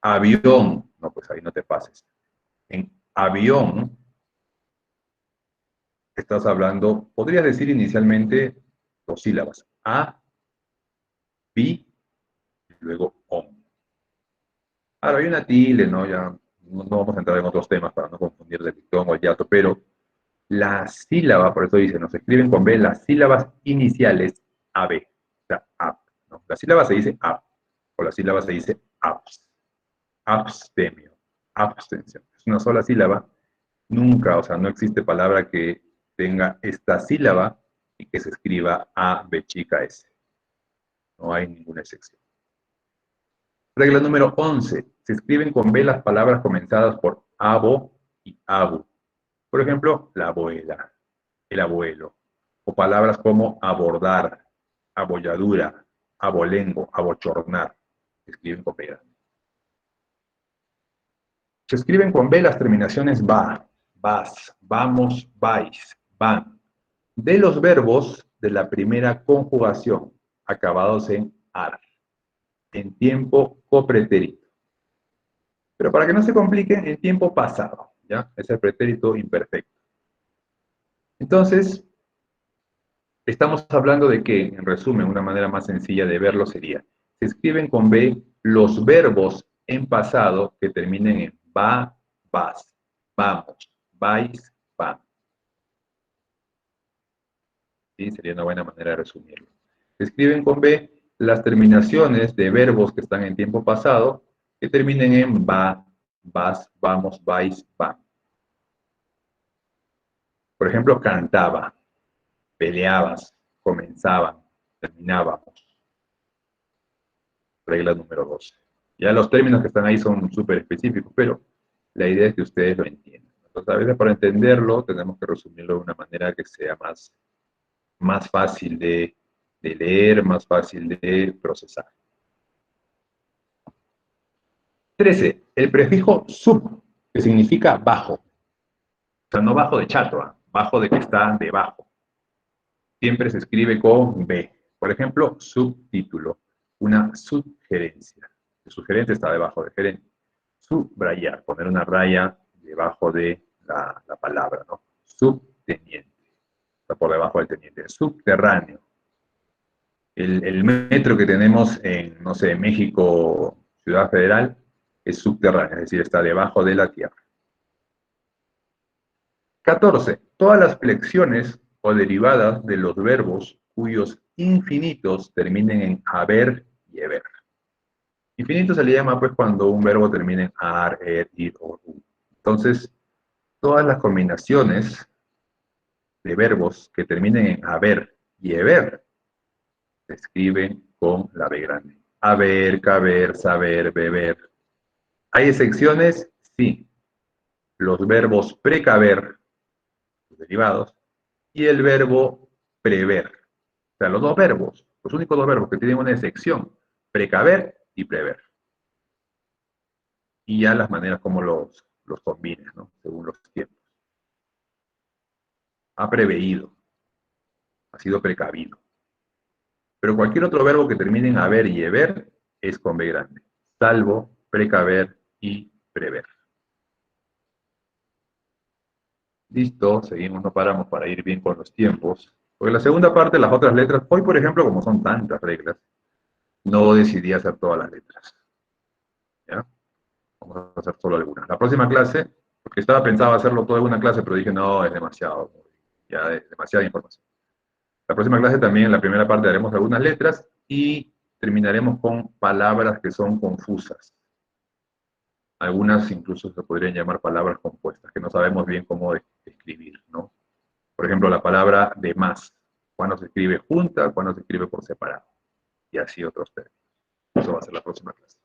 Avión, no, pues ahí no te pases. En avión estás hablando, podrías decir inicialmente dos sílabas, A, B, y luego ON. Ahora hay una tilde, ¿no? Ya no vamos a entrar en otros temas para no confundir el dictón o el hiato, pero la sílaba, por eso dice, nos escriben con B las sílabas iniciales AB, o sea, AP, ¿no? La sílaba se dice AP, o la sílaba se dice APS, abstemio, abstención. Es una sola sílaba, nunca, o sea, no existe palabra que tenga esta sílaba y que se escriba A, B chica, S. No hay ninguna excepción. Regla número 11. Se escriben con B las palabras comenzadas por abo y abu. Por ejemplo, la abuela, el abuelo. O palabras como abordar, abolladura, abolengo, abochornar. Se escriben con B. Se escriben con B las terminaciones va, vas, vamos, vais, van. De los verbos de la primera conjugación, acabados en ar, en tiempo copretérito. Pero para que no se complique, en tiempo pasado, ¿ya? Es el pretérito imperfecto. Entonces, estamos hablando de que, en resumen, una manera más sencilla de verlo sería, se escriben con B los verbos en pasado que terminen en va, vas, vamos, vais, van. ¿Sí? Sería una buena manera de resumirlo. Se escriben con B las terminaciones de verbos que están en tiempo pasado que terminen en va, vas, vamos, vais, van. Por ejemplo, cantaba, peleabas, comenzaban, terminábamos. Regla número 12. Ya los términos que están ahí son súper específicos, pero la idea es que ustedes lo entiendan. Entonces, a veces para entenderlo tenemos que resumirlo de una manera que sea más fácil de leer, más fácil de procesar. 13. El prefijo sub, que significa bajo. O sea, no bajo de chato, bajo de que está debajo. Siempre se escribe con B. Por ejemplo, subtítulo, una sugerencia. El sugerente está debajo de gerente. Subrayar, poner una raya debajo de la palabra, ¿no? Subteniente, está por debajo del teniente. Subterráneo. El metro que tenemos en, no sé, México, Ciudad Federal, es subterráneo, es decir, está debajo de la tierra. 14. Todas las flexiones o derivadas de los verbos cuyos infinitos terminen en haber y haber. Infinito se le llama pues cuando un verbo termina en ar, er, ir o u. Entonces, todas las combinaciones de verbos que terminen en haber y haber se escriben con la B grande. Haber, caber, saber, beber. ¿Hay excepciones? Sí. Los verbos precaver, los derivados, y el verbo prever. O sea, los dos verbos, los únicos dos verbos que tienen una excepción, precaver y prever. Y ya las maneras como los combines, ¿no? Según los tiempos. Ha preveído, ha sido precavido. Pero cualquier otro verbo que termine en haber y haber es con B grande, salvo precaver y prever. Listo, seguimos, no paramos para ir bien con los tiempos. Porque la segunda parte, las otras letras, hoy por ejemplo, como son tantas reglas, no decidí hacer todas las letras. ¿Ya? Vamos a hacer solo algunas. La próxima clase, porque estaba pensado hacerlo todo en una clase, pero dije, no, es demasiado, ya es demasiada información. La próxima clase también, en la primera parte, haremos algunas letras y terminaremos con palabras que son confusas. Algunas incluso se podrían llamar palabras compuestas, que no sabemos bien cómo escribir, ¿no? Por ejemplo, la palabra de más. Cuándo se escribe junta, cuándo se escribe por separado. Y así otros términos. Eso va a ser la próxima clase.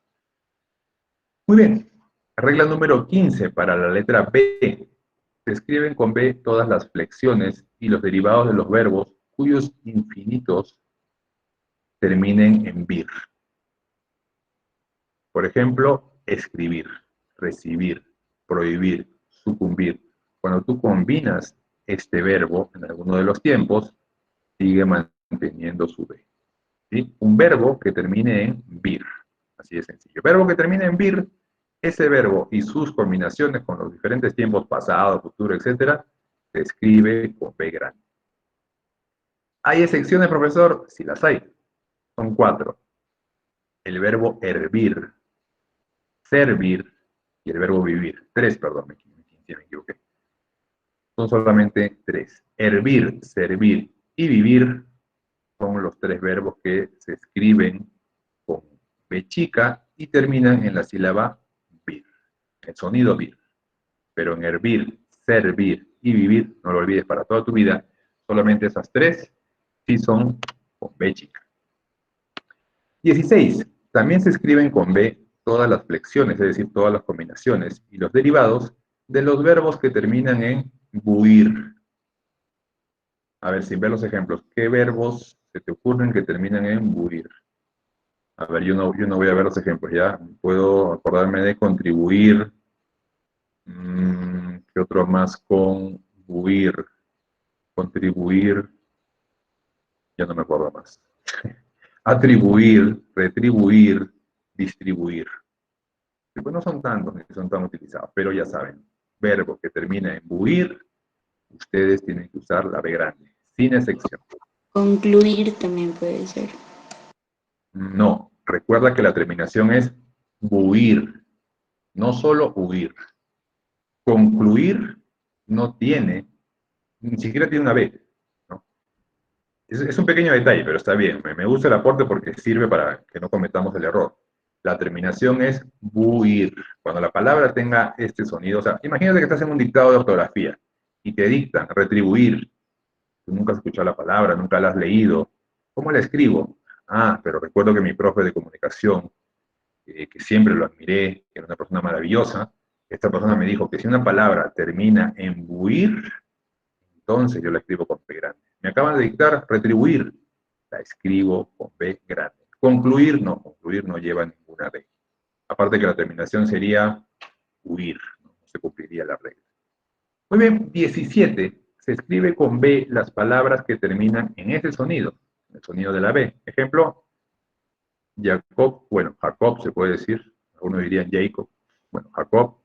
Muy bien. Regla número 15 para la letra B. Se escriben con B todas las flexiones y los derivados de los verbos cuyos infinitos terminen en vir. Por ejemplo, escribir, recibir, prohibir, sucumbir. Cuando tú combinas este verbo en alguno de los tiempos, sigue manteniendo su B. ¿Sí? Un verbo que termine en vir. Así de sencillo. Verbo que termine en vir, ese verbo y sus combinaciones con los diferentes tiempos pasado, futuro, etc., se escribe con B grande. ¿Hay excepciones, profesor? Sí las hay. Son 4. El verbo hervir, servir y el verbo vivir. 3, perdón, me equivoqué. Son solamente 3. Hervir, servir y vivir son los 3 verbos que se escriben con B chica y terminan en la sílaba vir, el sonido vir. Pero en hervir, servir y vivir, no lo olvides para toda tu vida, solamente esas 3 sí son con B chica. 16. También se escriben con B todas las flexiones, es decir, todas las combinaciones y los derivados de los verbos que terminan en buir. A ver, sin ver los ejemplos, ¿qué verbos se te ocurren que terminan en buir? A ver, yo no voy a ver los ejemplos, ¿ya? Puedo acordarme de contribuir. ¿Qué otro más con buir? Contribuir. Ya no me acuerdo más. Atribuir, retribuir, distribuir. Pues no son tantos ni son tan utilizados, pero ya saben, verbo que termina en buir, ustedes tienen que usar la B grande, sin excepción. Concluir también puede ser. No, recuerda que la terminación es buir, no solo huir. Concluir no tiene, ni siquiera tiene una B, ¿no? Es un pequeño detalle, pero está bien. Me gusta el aporte porque sirve para que no cometamos el error. La terminación es buir. Cuando la palabra tenga este sonido, o sea, imagínate que estás en un dictado de ortografía y te dictan retribuir. Tú nunca has escuchado la palabra, nunca la has leído. ¿Cómo la escribo? Ah, pero recuerdo que mi profe de comunicación, que siempre lo admiré, que era una persona maravillosa, esta persona me dijo que si una palabra termina en buir, entonces yo la escribo con B grande. Me acaban de dictar retribuir, la escribo con B grande. Concluir no lleva ninguna B. Aparte que la terminación sería huir, no se cumpliría la regla. Muy bien, 17. Se escribe con B las palabras que terminan en ese sonido, el sonido de la B. Ejemplo, Jacob, bueno, Jacob se puede decir, algunos dirían Jacob, bueno, Jacob.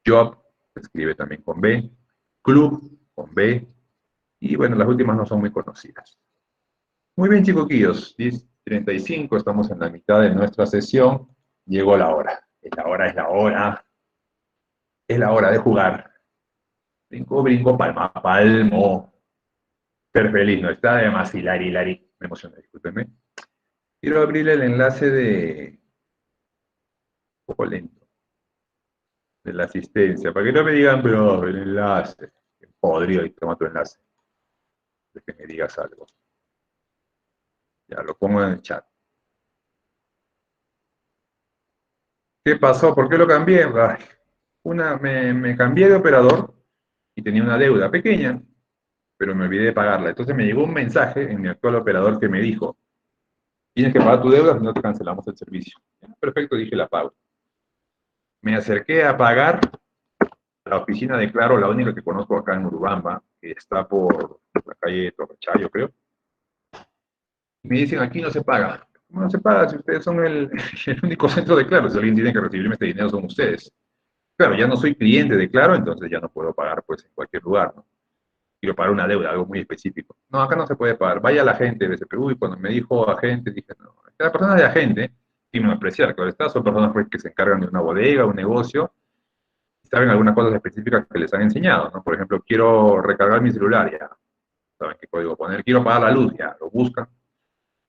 Job se escribe también con B. Club con B. Y bueno, las últimas no son muy conocidas. Muy bien, chicoquillos, 10:35, estamos en la mitad de nuestra sesión. Llegó la hora. Es la hora, es la hora. Es la hora de jugar. Brinco, brinco, palma, palmo. Ser feliz, no está de más, Hilari, Hilari. Me emocioné, discúlpenme. Quiero abrir el enlace de... Un poco lento. De la asistencia, para que no me digan, pero el enlace. Podrido, y toma tu enlace. De que me digas algo. Ya, lo pongo en el chat. ¿Qué pasó? ¿Por qué lo cambié? Ay, me cambié de operador y tenía una deuda pequeña, pero me olvidé de pagarla. Entonces me llegó un mensaje en mi actual operador que me dijo, tienes que pagar tu deuda si no te cancelamos el servicio. Perfecto, dije, la pago. Me acerqué a pagar a la oficina de Claro, la única que conozco acá en Urubamba, que está por la calle Torrechayo, creo. Y me dicen, aquí no se paga. ¿Cómo no se paga si ustedes son el único centro de Claro? Si alguien tiene que recibirme este dinero son ustedes. Claro, ya no soy cliente de Claro, entonces ya no puedo pagar pues en cualquier lugar, ¿no? Quiero pagar una deuda, algo muy específico. No, acá no se puede pagar. Vaya la gente de BCPU, y cuando me dijo agente, dije, no, las personas de agente, sin apreciar, claro está, son personas pues, que se encargan de una bodega, un negocio, y saben algunas cosas específicas que les han enseñado, ¿no? Por ejemplo, quiero recargar mi celular, ya saben qué código poner. Quiero pagar la luz, ya lo buscan.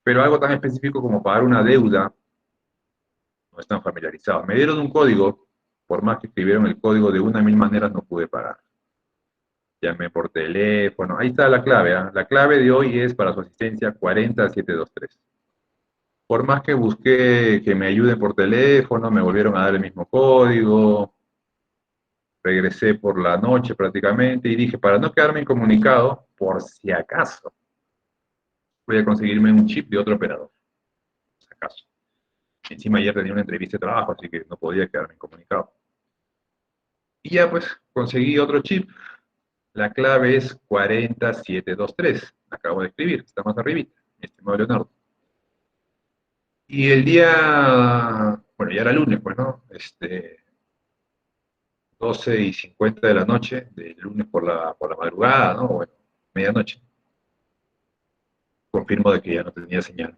Pero algo tan específico como pagar una deuda, no están familiarizados. Me dieron un código Por más que escribieron el código de una mil maneras, no pude pagar. Llamé por teléfono. Ahí está la clave. ¿Eh? La clave de hoy es para su asistencia 40723. Por más que busqué que me ayuden por teléfono, me volvieron a dar el mismo código. Regresé por la noche prácticamente y dije, para no quedarme incomunicado, por si acaso, voy a conseguirme un chip de otro operador. Por si acaso. Encima ayer tenía una entrevista de trabajo, así que no podía quedarme incomunicado. Y ya pues conseguí otro chip. La clave es 40723. Acabo de escribir, está más arribita, mi estimado Leonardo. Y el día, bueno, ya era lunes, pues, ¿no? 12:50 de la noche, del lunes por la madrugada, ¿no? Bueno, medianoche. Confirmo de que ya no tenía señal.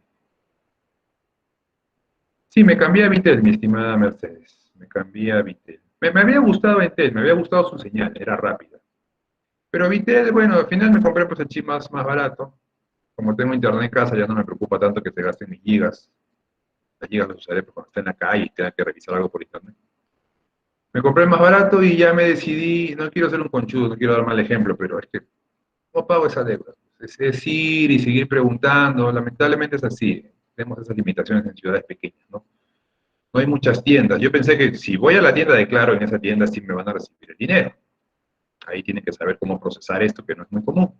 Sí, me cambié a Vitel, mi estimada Mercedes. Me cambié a Vitel. Me había gustado Vitel, me había gustado su señal, era rápida. Pero Vitel, bueno, al final me compré pues el chip más barato. Como tengo internet en casa, ya no me preocupa tanto que se gasten mis gigas. Las gigas las usaré cuando esté en la calle y tenga que revisar algo por internet. Me compré el más barato y ya me decidí, no quiero ser un conchudo, no quiero dar mal ejemplo, pero es que no pago esa deuda. Es ir y seguir preguntando, lamentablemente es así. Tenemos esas limitaciones en ciudades pequeñas, ¿no? No hay muchas tiendas. Yo pensé que si voy a la tienda de Claro, en esa tienda sí me van a recibir el dinero. Ahí tienen que saber cómo procesar esto, que no es muy común.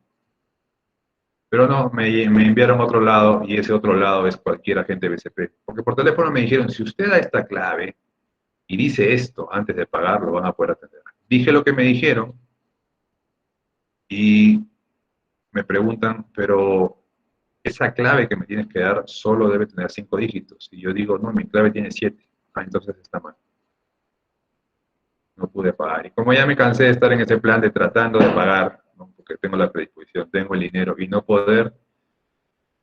Pero no, me enviaron a otro lado y ese otro lado es cualquier agente BCP. Porque por teléfono me dijeron, si usted da esta clave y dice esto antes de pagar, lo van a poder atender. Dije lo que me dijeron y me preguntan, pero esa clave que me tienes que dar solo debe tener 5 dígitos. Y yo digo, no, mi clave tiene 7. Ah, entonces está mal. No pude pagar. Y como ya me cansé de estar en ese plan de tratando de pagar, ¿no? Porque tengo la predisposición, tengo el dinero y no poder,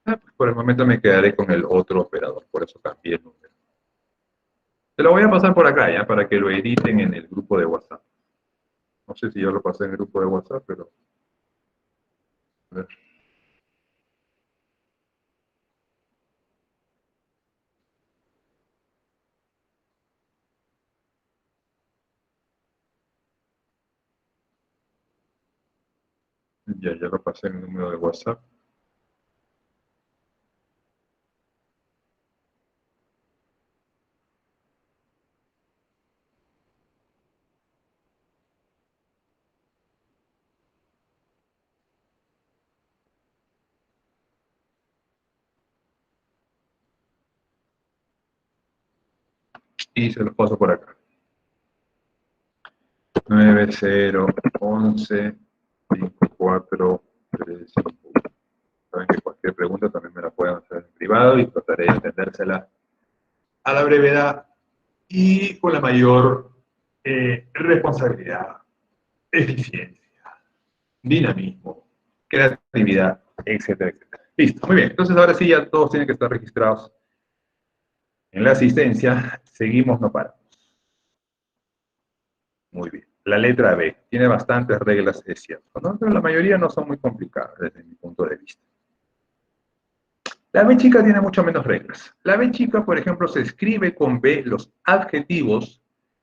pues por el momento me quedaré con el otro operador. Por eso cambié el número. Te lo voy a pasar por acá, ¿ya? Para que lo editen en el grupo de WhatsApp. No sé si yo lo pasé en el grupo de WhatsApp, pero... A ver. Ya lo pasé en el número de WhatsApp. Y se los paso por acá. 9011-5435. Saben que cualquier pregunta también me la pueden hacer en privado y trataré de atendérsela a la brevedad y con la mayor responsabilidad, eficiencia, dinamismo, creatividad, etcétera, etcétera. Listo, muy bien. Entonces ahora sí ya todos tienen que estar registrados en la asistencia. Seguimos, no paramos. Muy bien. La letra B tiene bastantes reglas, es cierto, ¿no? Pero la mayoría no son muy complicadas desde mi punto de vista. La B chica tiene mucho menos reglas. La B chica, por ejemplo, se escribe con B los adjetivos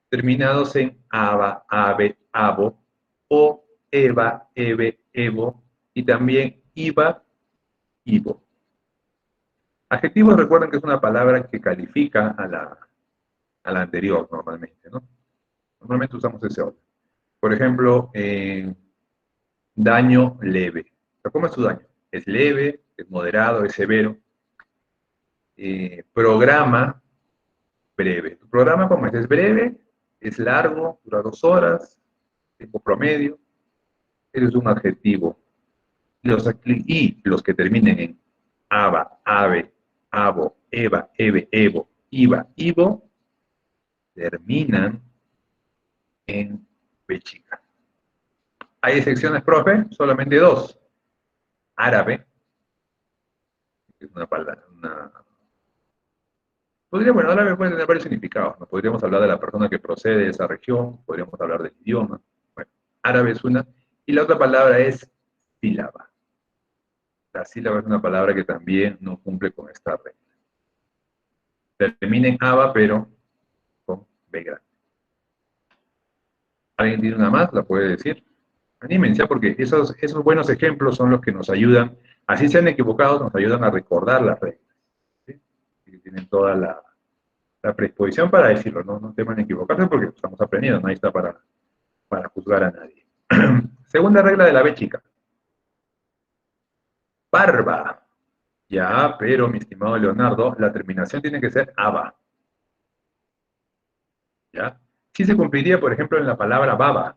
terminados en aba, ave, abo, o, eva, eve, evo, y también iba, ivo. Adjetivos, recuerden que es una palabra que califica a la anterior normalmente, ¿no? Normalmente usamos ese orden. Por ejemplo, daño leve. ¿Cómo es tu daño? Es leve, es moderado, es severo. Programa breve. Tu programa, como es breve, es largo, dura 2 horas, tiempo promedio. Ese es un adjetivo. Y los que terminen en aba, ave, abo, eva, eve, evo, iba, ivo, terminan en B chica. ¿Hay excepciones, profe? Solamente 2. Árabe, que es una palabra, bueno, árabe puede tener varios significados, ¿no? Podríamos hablar de la persona que procede de esa región, podríamos hablar del idioma. Bueno, árabe es una. Y la otra palabra es sílaba. La sílaba es una palabra que también no cumple con esta regla. Termina en aba, pero con B grande. ¿Alguien tiene una más? ¿La puede decir? Anímense, porque esos buenos ejemplos son los que nos ayudan, así sean equivocados, nos ayudan a recordar las reglas. ¿Sí? Y tienen toda la predisposición para decirlo, no, no teman equivocarse porque estamos aprendiendo, nadie está para juzgar a nadie. Segunda regla de la B chica. Barba. Ya, pero mi estimado Leonardo, la terminación tiene que ser aba. ¿Ya? Sí se cumpliría, por ejemplo, en la palabra baba.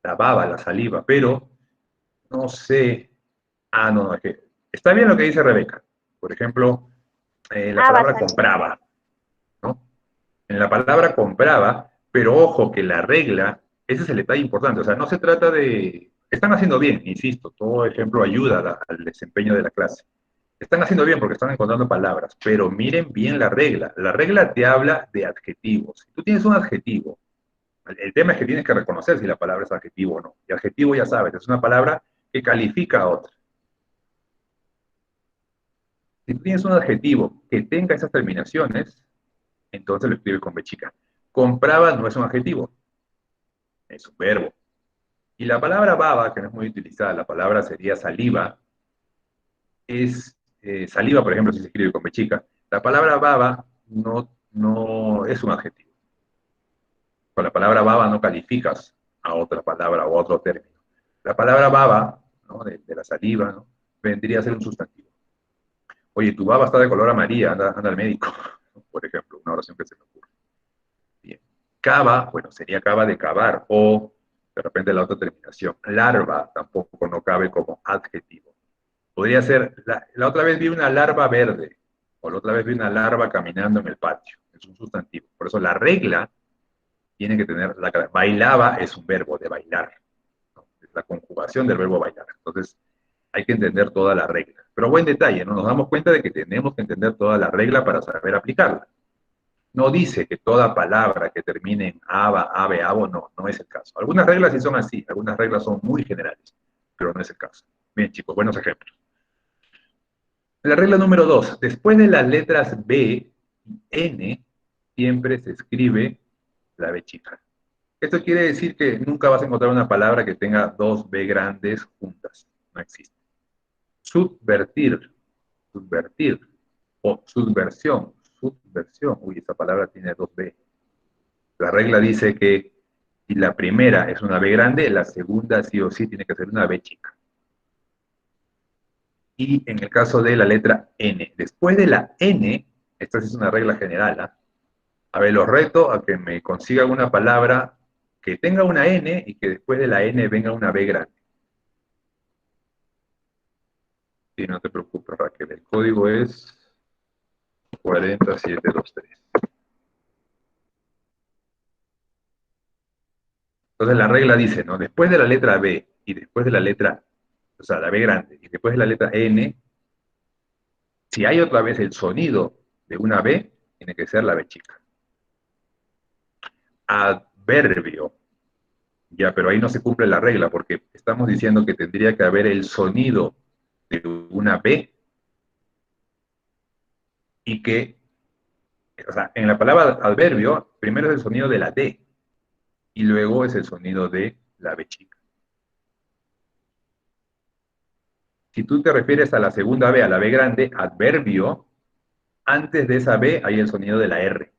La baba, la saliva, pero no sé. Ah, no, es que está bien lo que dice Rebeca. Por ejemplo, la palabra compraba, ¿no? En la palabra compraba, pero ojo que la regla, ese es el detalle importante, o sea, no se trata de... Están haciendo bien, insisto, todo ejemplo ayuda al desempeño de la clase. Están haciendo bien porque están encontrando palabras, pero miren bien la regla. La regla te habla de adjetivos. Si tú tienes un adjetivo, el tema es que tienes que reconocer si la palabra es adjetivo o no. Y adjetivo, ya sabes, es una palabra que califica a otra. Si tú tienes un adjetivo que tenga esas terminaciones, entonces lo escribes con B chica. Compraba no es un adjetivo, es un verbo. Y la palabra baba, que no es muy utilizada, la palabra sería saliva, es saliva, por ejemplo, si se escribe con B chica. La palabra baba no es un adjetivo. Con la palabra baba no calificas a otra palabra o a otro término. La palabra baba, ¿no? de la saliva, ¿no? Vendría a ser un sustantivo. Oye, tu baba está de color amarilla, anda al médico, por ejemplo, una oración que se me ocurre. Bien. Cava, bueno, sería cava de cavar, o de repente la otra terminación. Larva tampoco no cabe como adjetivo. Podría ser, la otra vez vi una larva verde, o la otra vez vi una larva caminando en el patio. Es un sustantivo. Por eso la regla tiene que tener, bailaba es un verbo de bailar, ¿no? Es la conjugación del verbo bailar. Entonces, hay que entender toda la regla. Pero buen detalle, ¿no? Nos damos cuenta de que tenemos que entender toda la regla para saber aplicarla. No dice que toda palabra que termine en aba, ave, abo, no es el caso. Algunas reglas sí son así, algunas reglas son muy generales, pero no es el caso. Bien, chicos, buenos ejemplos. La regla número 2, después de las letras B y N, siempre se escribe la B chica. Esto quiere decir que nunca vas a encontrar una palabra que tenga dos B grandes juntas. No existe. Subvertir, subvertir, o subversión, subversión. Uy, esa palabra tiene dos B. La regla dice que si la primera es una B grande, la segunda sí o sí tiene que ser una B chica. Y en el caso de la letra N, después de la N, esta sí es una regla general, ¿eh? A ver, los reto a que me consigan una palabra que tenga una N y que después de la N venga una B grande. Sí, no te preocupes, Raquel, el código es 40723. Entonces la regla dice, ¿no? Después de la letra B y después de la letra, o sea, la B grande, y después de la letra N, si hay otra vez el sonido de una B, tiene que ser la B chica. Adverbio. Ya, pero ahí no se cumple la regla, porque estamos diciendo que tendría que haber el sonido de una B y que, o sea, en la palabra adverbio, primero es el sonido de la D y luego es el sonido de la B chica. Si tú te refieres a la segunda B, a la B grande, adverbio, antes de esa B hay el sonido de la R.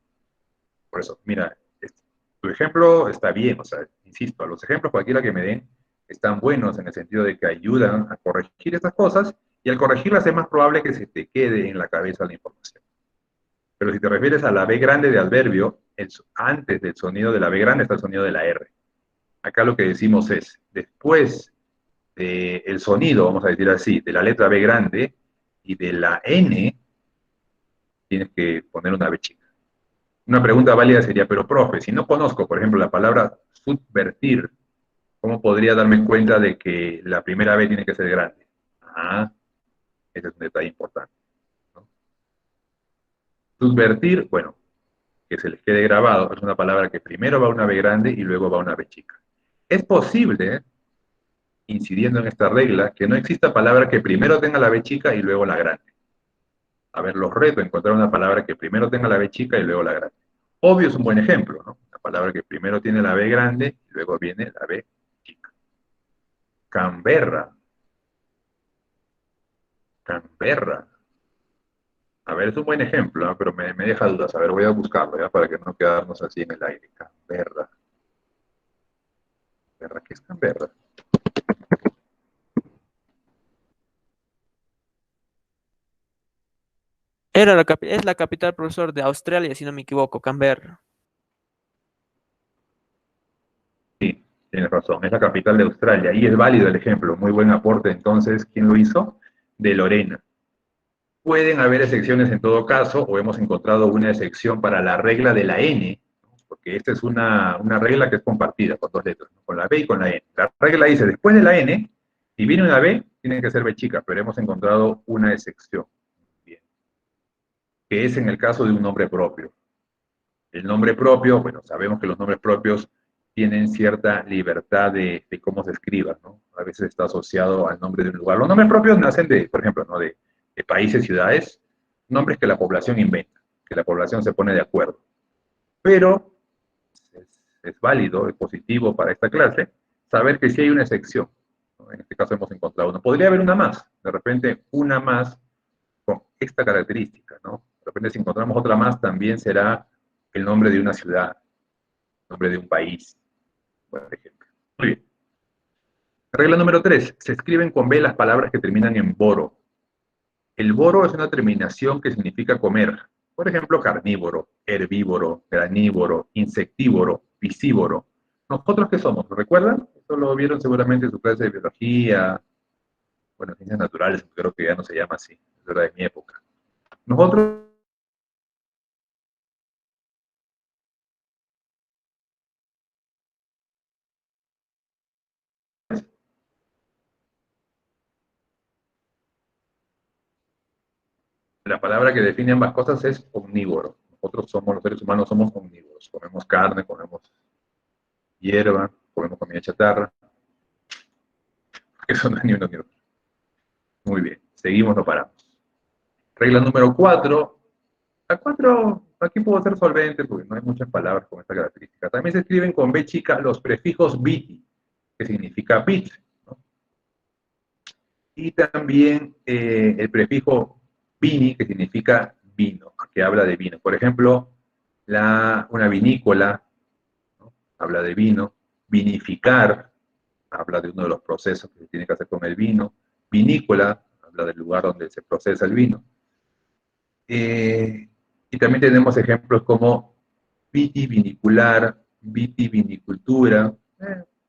Por eso, mira, tu ejemplo está bien, o sea, insisto, los ejemplos cualquiera que me den están buenos en el sentido de que ayudan a corregir estas cosas y al corregirlas es más probable que se te quede en la cabeza la información. Pero si te refieres a la B grande de adverbio, antes del sonido de la B grande está el sonido de la R. Acá lo que decimos es, después del sonido, vamos a decir así, de la letra B grande y de la N, tienes que poner una B chica. Una pregunta válida sería, pero profe, si no conozco, por ejemplo, la palabra subvertir, ¿cómo podría darme cuenta de que la primera B tiene que ser grande? Ah, ese es un detalle importante, ¿no? Subvertir, bueno, que se les quede grabado, es una palabra que primero va una B grande y luego va una B chica. Es posible, incidiendo en esta regla, que no exista palabra que primero tenga la B chica y luego la grande. A ver, los reto a encontrar una palabra que primero tenga la B chica y luego la grande. Obvio es un buen ejemplo, ¿no? La palabra que primero tiene la B grande y luego viene la B chica. Canberra. Canberra. A ver, es un buen ejemplo, ¿no? Pero me deja dudas. A ver, voy a buscarlo, ¿ya? Para que no quedarnos así en el aire. Canberra. ¿Canberra? ¿Qué es Canberra? Es la capital, profesor, de Australia, si no me equivoco, Canberra. Sí, tienes razón. Es la capital de Australia. Y es válido el ejemplo. Muy buen aporte. Entonces, ¿quién lo hizo? De Lorena. Pueden haber excepciones en todo caso, o hemos encontrado una excepción para la regla de la N, ¿no? Porque esta es una regla que es compartida con dos letras, ¿no? Con la B y con la N. La regla dice, después de la N, si viene una B, tiene que ser B chica, pero hemos encontrado una excepción. Bien. Que es en el caso de un nombre propio. El nombre propio, bueno, sabemos que los nombres propios tienen cierta libertad de cómo se escriban, ¿no? A veces está asociado al nombre de un lugar. Los nombres propios nacen de, por ejemplo, ¿no? de países, ciudades, nombres que la población inventa, que la población se pone de acuerdo. Pero es válido, es positivo para esta clase, saber que sí hay una excepción, ¿no? En este caso hemos encontrado una. Podría haber una más, de repente una más con esta característica, ¿no? De repente si encontramos otra más, también será el nombre de una ciudad, el nombre de un país, por ejemplo. Muy bien. Regla número 3. Se escriben con B las palabras que terminan en boro. El boro es una terminación que significa comer. Por ejemplo, carnívoro, herbívoro, granívoro, insectívoro, piscívoro. ¿Nosotros qué somos? ¿Lo recuerdan? Esto lo vieron seguramente en su clase de biología, bueno, ciencias naturales, creo que ya no se llama así, es verdad, de mi época. Nosotros la palabra que define ambas cosas es omnívoro. Nosotros somos, los seres humanos somos omnívoros. Comemos carne, comemos hierba, comemos comida chatarra. Eso no es ni uno ni otro. Muy bien, seguimos, no paramos. Regla número 4. La 4, aquí puedo ser solvente porque no hay muchas palabras con esta característica. También se escriben con B chica los prefijos biti, que significa bit, ¿no? Y también el prefijo vini, que significa vino, que habla de vino. Por ejemplo, una vinícola, ¿no? Habla de vino. Vinificar habla de uno de los procesos que se tiene que hacer con el vino. Vinícola habla del lugar donde se procesa el vino. Y también tenemos ejemplos como vitivinicular, vitivinicultura.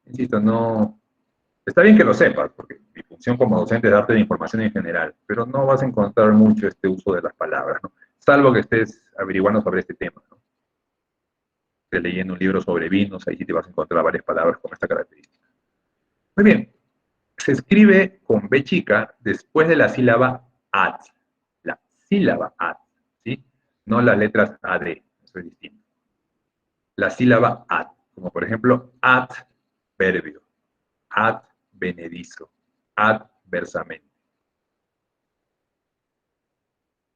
Insisto, no. Está bien que lo sepas, porque mi función como docente es darte la información en general, pero no vas a encontrar mucho este uso de las palabras, ¿no? Salvo que estés averiguando sobre este tema, ¿no? Estés leyendo un libro sobre vinos, ahí sí te vas a encontrar varias palabras con esta característica. Muy bien. Se escribe con B chica después de la sílaba ad. La sílaba ad, ¿sí? No las letras AD, eso es distinto. La sílaba ad, como por ejemplo adverbio, advenedizo, adversamente.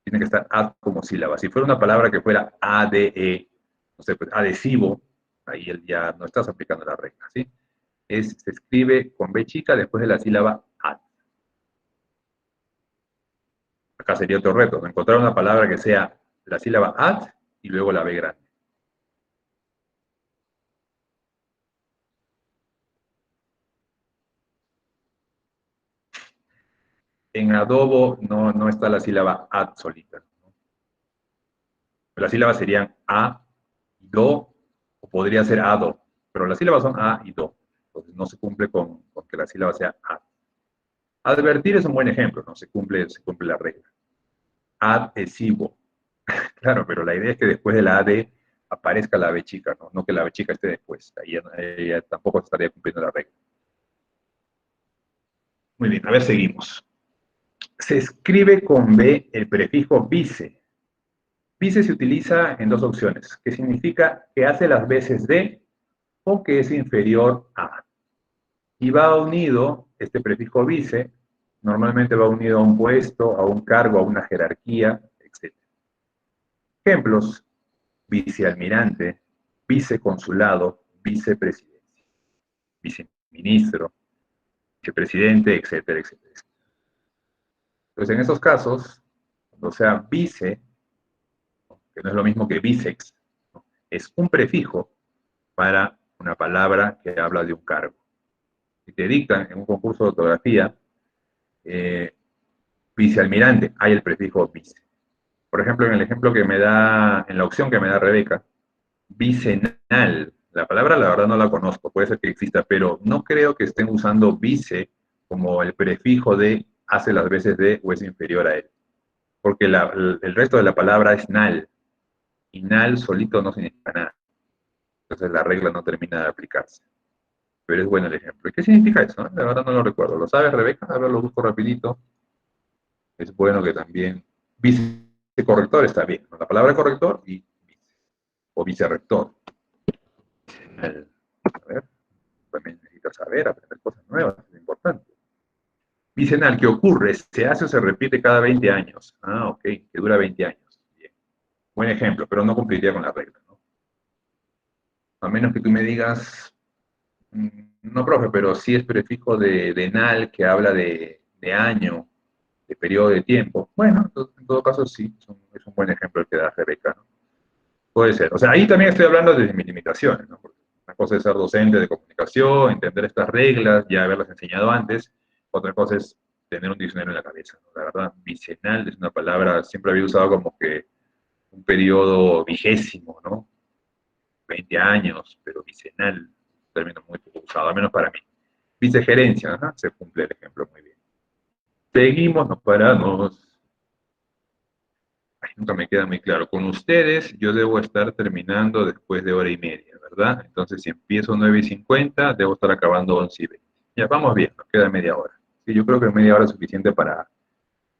Tiene que estar ad como sílaba. Si fuera una palabra que fuera ADE, no sé, pues adhesivo, ahí ya no estás aplicando la regla, ¿sí? Se escribe con B chica después de la sílaba ad. Acá sería otro reto, ¿no? Encontrar una palabra que sea la sílaba ad y luego la B grande. En adobo no está la sílaba ad solita, ¿no? Las sílabas serían a, do, o podría ser ado, pero las sílabas son a y do. Entonces no se cumple con que la sílaba sea ad. Advertir es un buen ejemplo, ¿no? Se cumple la regla. Adhesivo. Claro, pero la idea es que después de la AD aparezca la B chica, ¿no? No que la B chica esté después. Ahí ella tampoco estaría cumpliendo la regla. Muy bien, a ver, seguimos. Se escribe con B el prefijo vice. Vice se utiliza en dos opciones, que significa que hace las veces de o que es inferior a. Y va unido, este prefijo vice, normalmente va unido a un puesto, a un cargo, a una jerarquía, etc. Ejemplos. vicealmirante, viceconsulado, vicepresidencia, viceministro, vicepresidente, etcétera, etcétera. Entonces, en estos casos, cuando sea vice, que no es lo mismo que bisex, ¿no? Es un prefijo para una palabra que habla de un cargo. Si te dictan en un concurso de ortografía, vicealmirante, hay el prefijo vice. Por ejemplo, en el ejemplo que me da, en la opción que me da Rebeca, bicenal. La palabra la verdad no la conozco, puede ser que exista, pero no creo que estén usando vice como el prefijo de hace las veces de o es inferior a él. Porque el resto de la palabra es nal, y nal solito no significa nada. Entonces la regla no termina de aplicarse. Pero es bueno el ejemplo. ¿Y qué significa eso? La verdad no lo recuerdo. ¿Lo sabe Rebeca? A ver, lo busco rapidito. Es bueno que también vicecorrector está bien, ¿no? La palabra corrector y vice, o vicerrector. A ver, también necesitas saber, aprender cosas nuevas, es importante. Bicenal, ¿qué ocurre? ¿Se hace o se repite cada 20 años? Ah, ok, que dura 20 años. Bien. Buen ejemplo, pero no cumpliría con la regla, ¿no? A menos que tú me digas, no, profe, pero sí es prefijo de nal, que habla de año, de periodo de tiempo. Bueno, en todo caso sí, es un buen ejemplo el que da Rebeca, ¿no? Puede ser. O sea, ahí también estoy hablando de mis limitaciones, ¿no? Porque una cosa es ser docente de comunicación, entender estas reglas, ya haberlas enseñado antes. Otra cosa es tener un diccionario en la cabeza, ¿no? La verdad, bicenal es una palabra, siempre había usado como que un periodo vigésimo, ¿no? 20 años, pero bicenal, un término muy poco usado, al menos para mí. Vicegerencia, ¿no? Se cumple el ejemplo muy bien. Seguimos, nos paramos. Ay, nunca me queda muy claro. Con ustedes yo debo estar terminando después de hora y media, ¿verdad? Entonces si empiezo 9:50, debo estar acabando 11:20. Ya, vamos bien, nos queda media hora. Sí, yo creo que media hora es suficiente para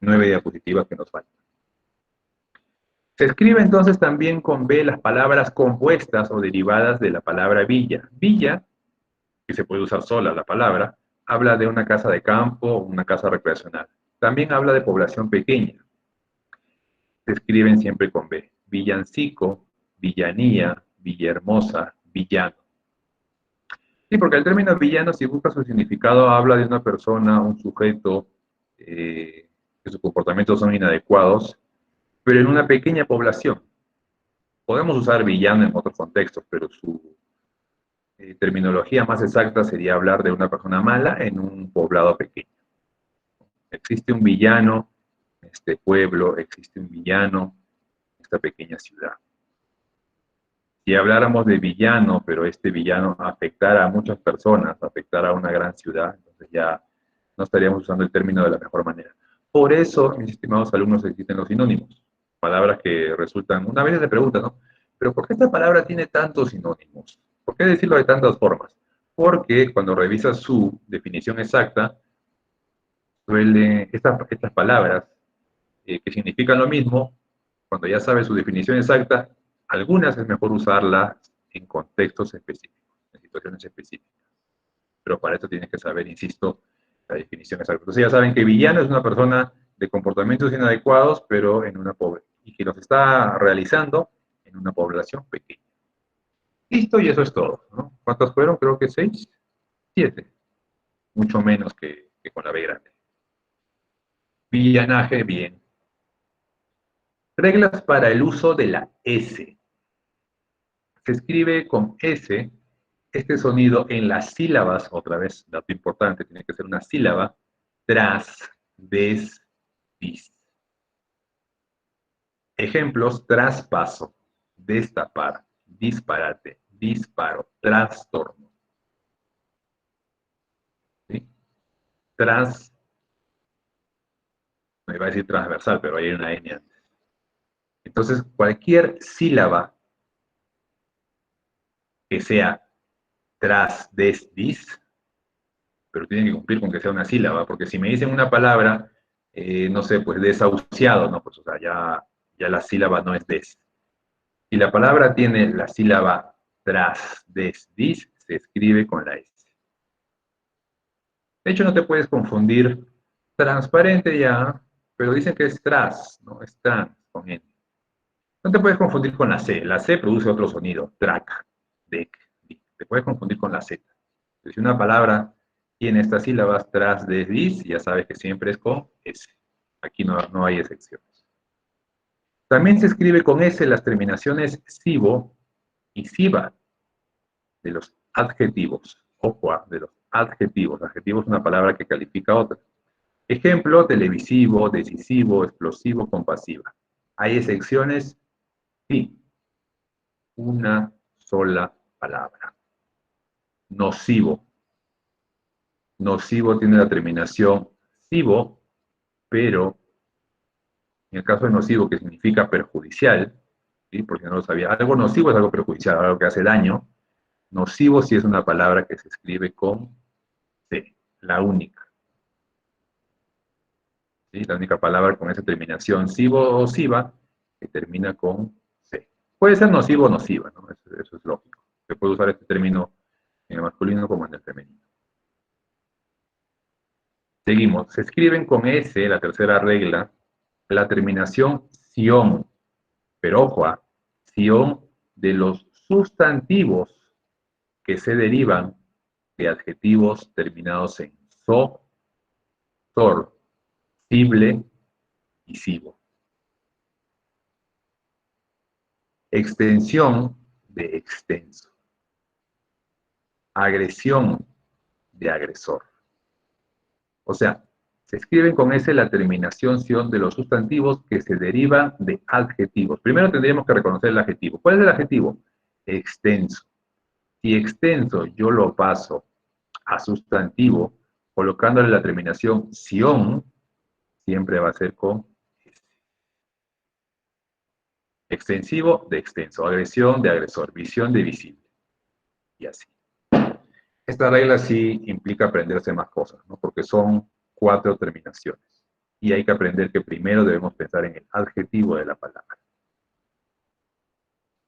9 diapositivas que nos faltan. Se escribe entonces también con B las palabras compuestas o derivadas de la palabra villa. Villa, que se puede usar sola la palabra, habla de una casa de campo o una casa recreacional. También habla de población pequeña. Se escriben siempre con B. Villancico, villanía, Villahermosa, villano. Sí, porque el término villano, si busca su significado, habla de una persona, un sujeto, que sus comportamientos son inadecuados, pero en una pequeña población. Podemos usar villano en otros contextos, pero su terminología más exacta sería hablar de una persona mala en un poblado pequeño. Existe un villano en este pueblo, existe un villano en esta pequeña ciudad. Si habláramos de villano, pero este villano afectara a muchas personas, afectara a una gran ciudad, entonces ya no estaríamos usando el término de la mejor manera. Por eso, mis estimados alumnos, existen los sinónimos. Palabras que resultan, una vez se preguntan, ¿no? ¿Pero por qué esta palabra tiene tantos sinónimos? ¿Por qué decirlo de tantas formas? Porque cuando revisas su definición exacta, estas palabras que significan lo mismo, cuando ya sabes su definición exacta, algunas es mejor usarlas en contextos específicos, en situaciones específicas. Pero para eso tienes que saber, insisto, la definición exacta. Entonces ya saben que villano es una persona de comportamientos inadecuados, pero en una pobre, y que los está realizando en una población pequeña. Listo, y eso es todo, ¿no? ¿Cuántas fueron? Creo que 6, 7. Mucho menos que con la B grande. Villanaje, bien. Reglas para el uso de la S. Se escribe con S este sonido en las sílabas, otra vez, dato importante, tiene que ser una sílaba, tras, des, dis. Ejemplos: traspaso, destapar, disparate, disparo, trastorno. ¿Sí? Tras, me iba a decir transversal, pero hay una N antes. Entonces, cualquier sílaba que sea tras, des, dis, pero tiene que cumplir con que sea una sílaba, porque si me dicen una palabra, no sé, pues desahuciado, ¿no? Pues, o sea, ya la sílaba no es des. Si la palabra tiene la sílaba tras, des, dis, se escribe con la S. De hecho, no te puedes confundir. Transparente ya, pero dicen que es tras, ¿no? Es trans con N. No te puedes confundir con la C. La C produce otro sonido. Track, dec, dic. Te puedes confundir con la Z. Si una palabra tiene estas sílabas tras de dis, ya sabes que siempre es con S. Aquí no hay excepciones. También se escribe con S las terminaciones sibo y siba de los adjetivos. Ojo, de los adjetivos. Adjetivo es una palabra que califica a otra. Ejemplo, televisivo, decisivo, explosivo, compasiva. ¿Hay excepciones? Sí. Una sola palabra. Nocivo. Nocivo tiene la terminación civo, pero en el caso de nocivo, que significa perjudicial, ¿sí? Porque no lo sabía, algo nocivo es algo perjudicial, algo que hace daño. Nocivo sí es una palabra que se escribe con C, la única. ¿Sí? La única palabra con esa terminación civo o civa que termina con C. Puede ser nocivo o nociva, ¿no? Eso es lógico. Se puede usar este término en el masculino como en el femenino. Seguimos. Se escriben con S, la tercera regla, la terminación ción. Pero ojo, ción de los sustantivos que se derivan de adjetivos terminados en so, sor, sible y sibo. Extensión de extenso. Agresión de agresor. O sea, se escriben con S la terminación ción de los sustantivos que se derivan de adjetivos. Primero tendríamos que reconocer el adjetivo. ¿Cuál es el adjetivo? Extenso. Si extenso yo lo paso a sustantivo, colocándole la terminación ción, siempre va a ser con S. Extensivo de extenso, agresión de agresor, visión de visible. Y así. Esta regla sí implica aprenderse más cosas, ¿no? Porque son 4 terminaciones. Y hay que aprender que primero debemos pensar en el adjetivo de la palabra.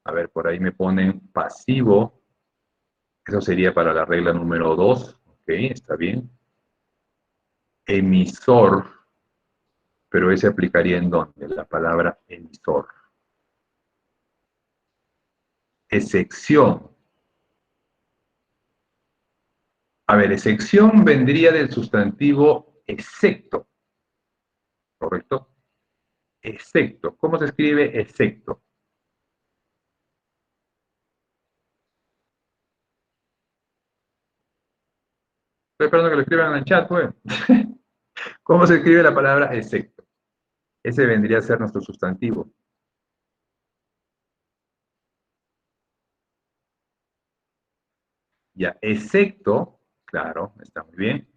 A ver, por ahí me ponen pasivo. Eso sería para la regla número 2. Ok, está bien. Emisor. Pero ese aplicaría en dónde? La palabra emisor. Excepción. A ver, excepción vendría del sustantivo excepto. ¿Correcto? Excepto. ¿Cómo se escribe excepto? Estoy esperando que lo escriban en el chat, pues. ¿Cómo se escribe la palabra excepto? Ese vendría a ser nuestro sustantivo. Ya, excepto, claro, está muy bien.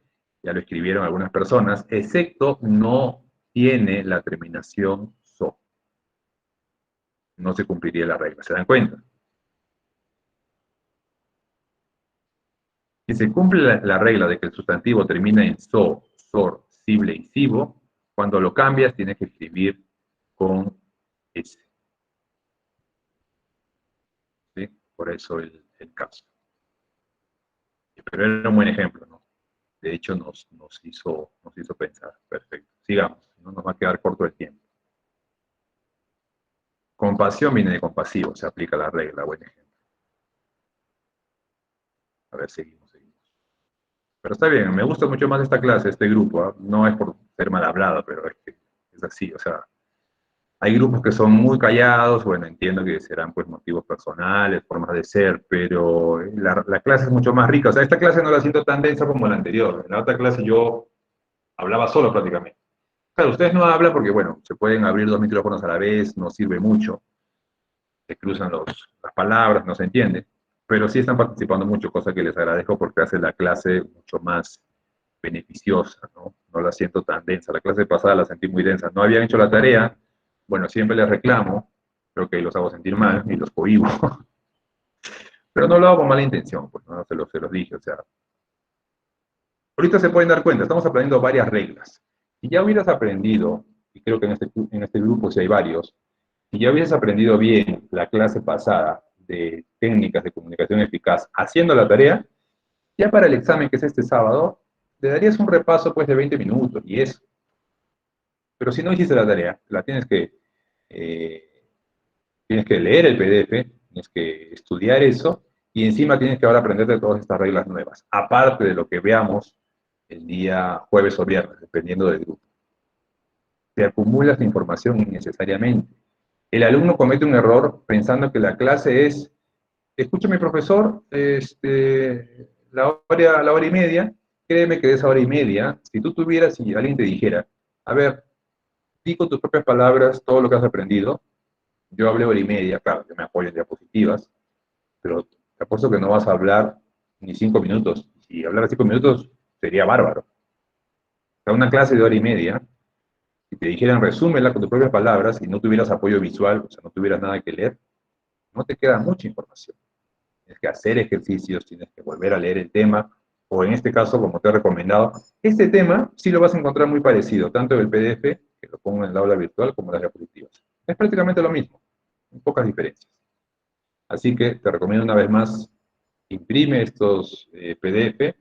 Ya lo escribieron algunas personas. Excepto no tiene la terminación so. No se cumpliría la regla, ¿se dan cuenta? Si se cumple la regla de que el sustantivo termina en so, sor, sible y sibo, cuando lo cambias tienes que escribir con S. ¿Sí? Por eso el caso. Pero era un buen ejemplo, ¿no? De hecho, nos hizo pensar. Perfecto. Sigamos, no nos va a quedar corto el tiempo. Compasión viene de compasivo, se aplica la regla, buen ejemplo. A ver, seguimos. Pero está bien, me gusta mucho más esta clase, este grupo. ¿Eh? No es por ser mal hablado, pero es que es así. O sea, hay grupos que son muy callados, bueno, entiendo que serán pues motivos personales, formas de ser, pero la clase es mucho más rica. O sea, esta clase no la siento tan densa como la anterior. En la otra clase yo hablaba solo prácticamente. Claro, ustedes no hablan porque, bueno, se pueden abrir 2 micrófonos a la vez, no sirve mucho. Se cruzan las palabras, no se entiende. Pero sí están participando mucho, cosa que les agradezco porque hace la clase mucho más beneficiosa, ¿no? No la siento tan densa. La clase pasada la sentí muy densa. No habían hecho la tarea. Bueno, siempre les reclamo. Creo que los hago sentir mal y los cohibo. Pero no lo hago con mala intención, pues, ¿no? Se los dije, o sea. Ahorita se pueden dar cuenta, estamos aprendiendo varias reglas. Si ya hubieras aprendido, y creo que en este grupo sí hay varios, si ya hubieras aprendido bien la clase pasada de técnicas de comunicación eficaz haciendo la tarea, ya para el examen que es este sábado, le darías un repaso pues de 20 minutos y eso. Pero si no hiciste la tarea, la tienes que Tienes que leer el PDF, tienes que estudiar eso, y encima tienes que ahora aprenderte todas estas reglas nuevas, aparte de lo que veamos el día jueves o viernes, dependiendo del grupo. Se acumula esta información innecesariamente. El alumno comete un error pensando que la clase es, escúchame profesor, la hora y media, créeme que de esa hora y media, si tú tuvieras, si alguien te dijera, a ver, di con tus propias palabras todo lo que has aprendido, yo hablé hora y media, claro, yo me apoyo en diapositivas, pero te apuesto que no vas a hablar ni 5 minutos. Si hablara 5 minutos sería bárbaro. O sea, una clase de hora y media, si te dijeran resúmela con tus propias palabras y no tuvieras apoyo visual, o sea, no tuvieras nada que leer, no te queda mucha información. Tienes que hacer ejercicios, tienes que volver a leer el tema, o en este caso, como te he recomendado, este tema sí lo vas a encontrar muy parecido, tanto en el PDF, que lo pongo en el aula virtual, como en las diapositivas. Es prácticamente lo mismo, con pocas diferencias. Así que te recomiendo una vez más, imprime estos PDF,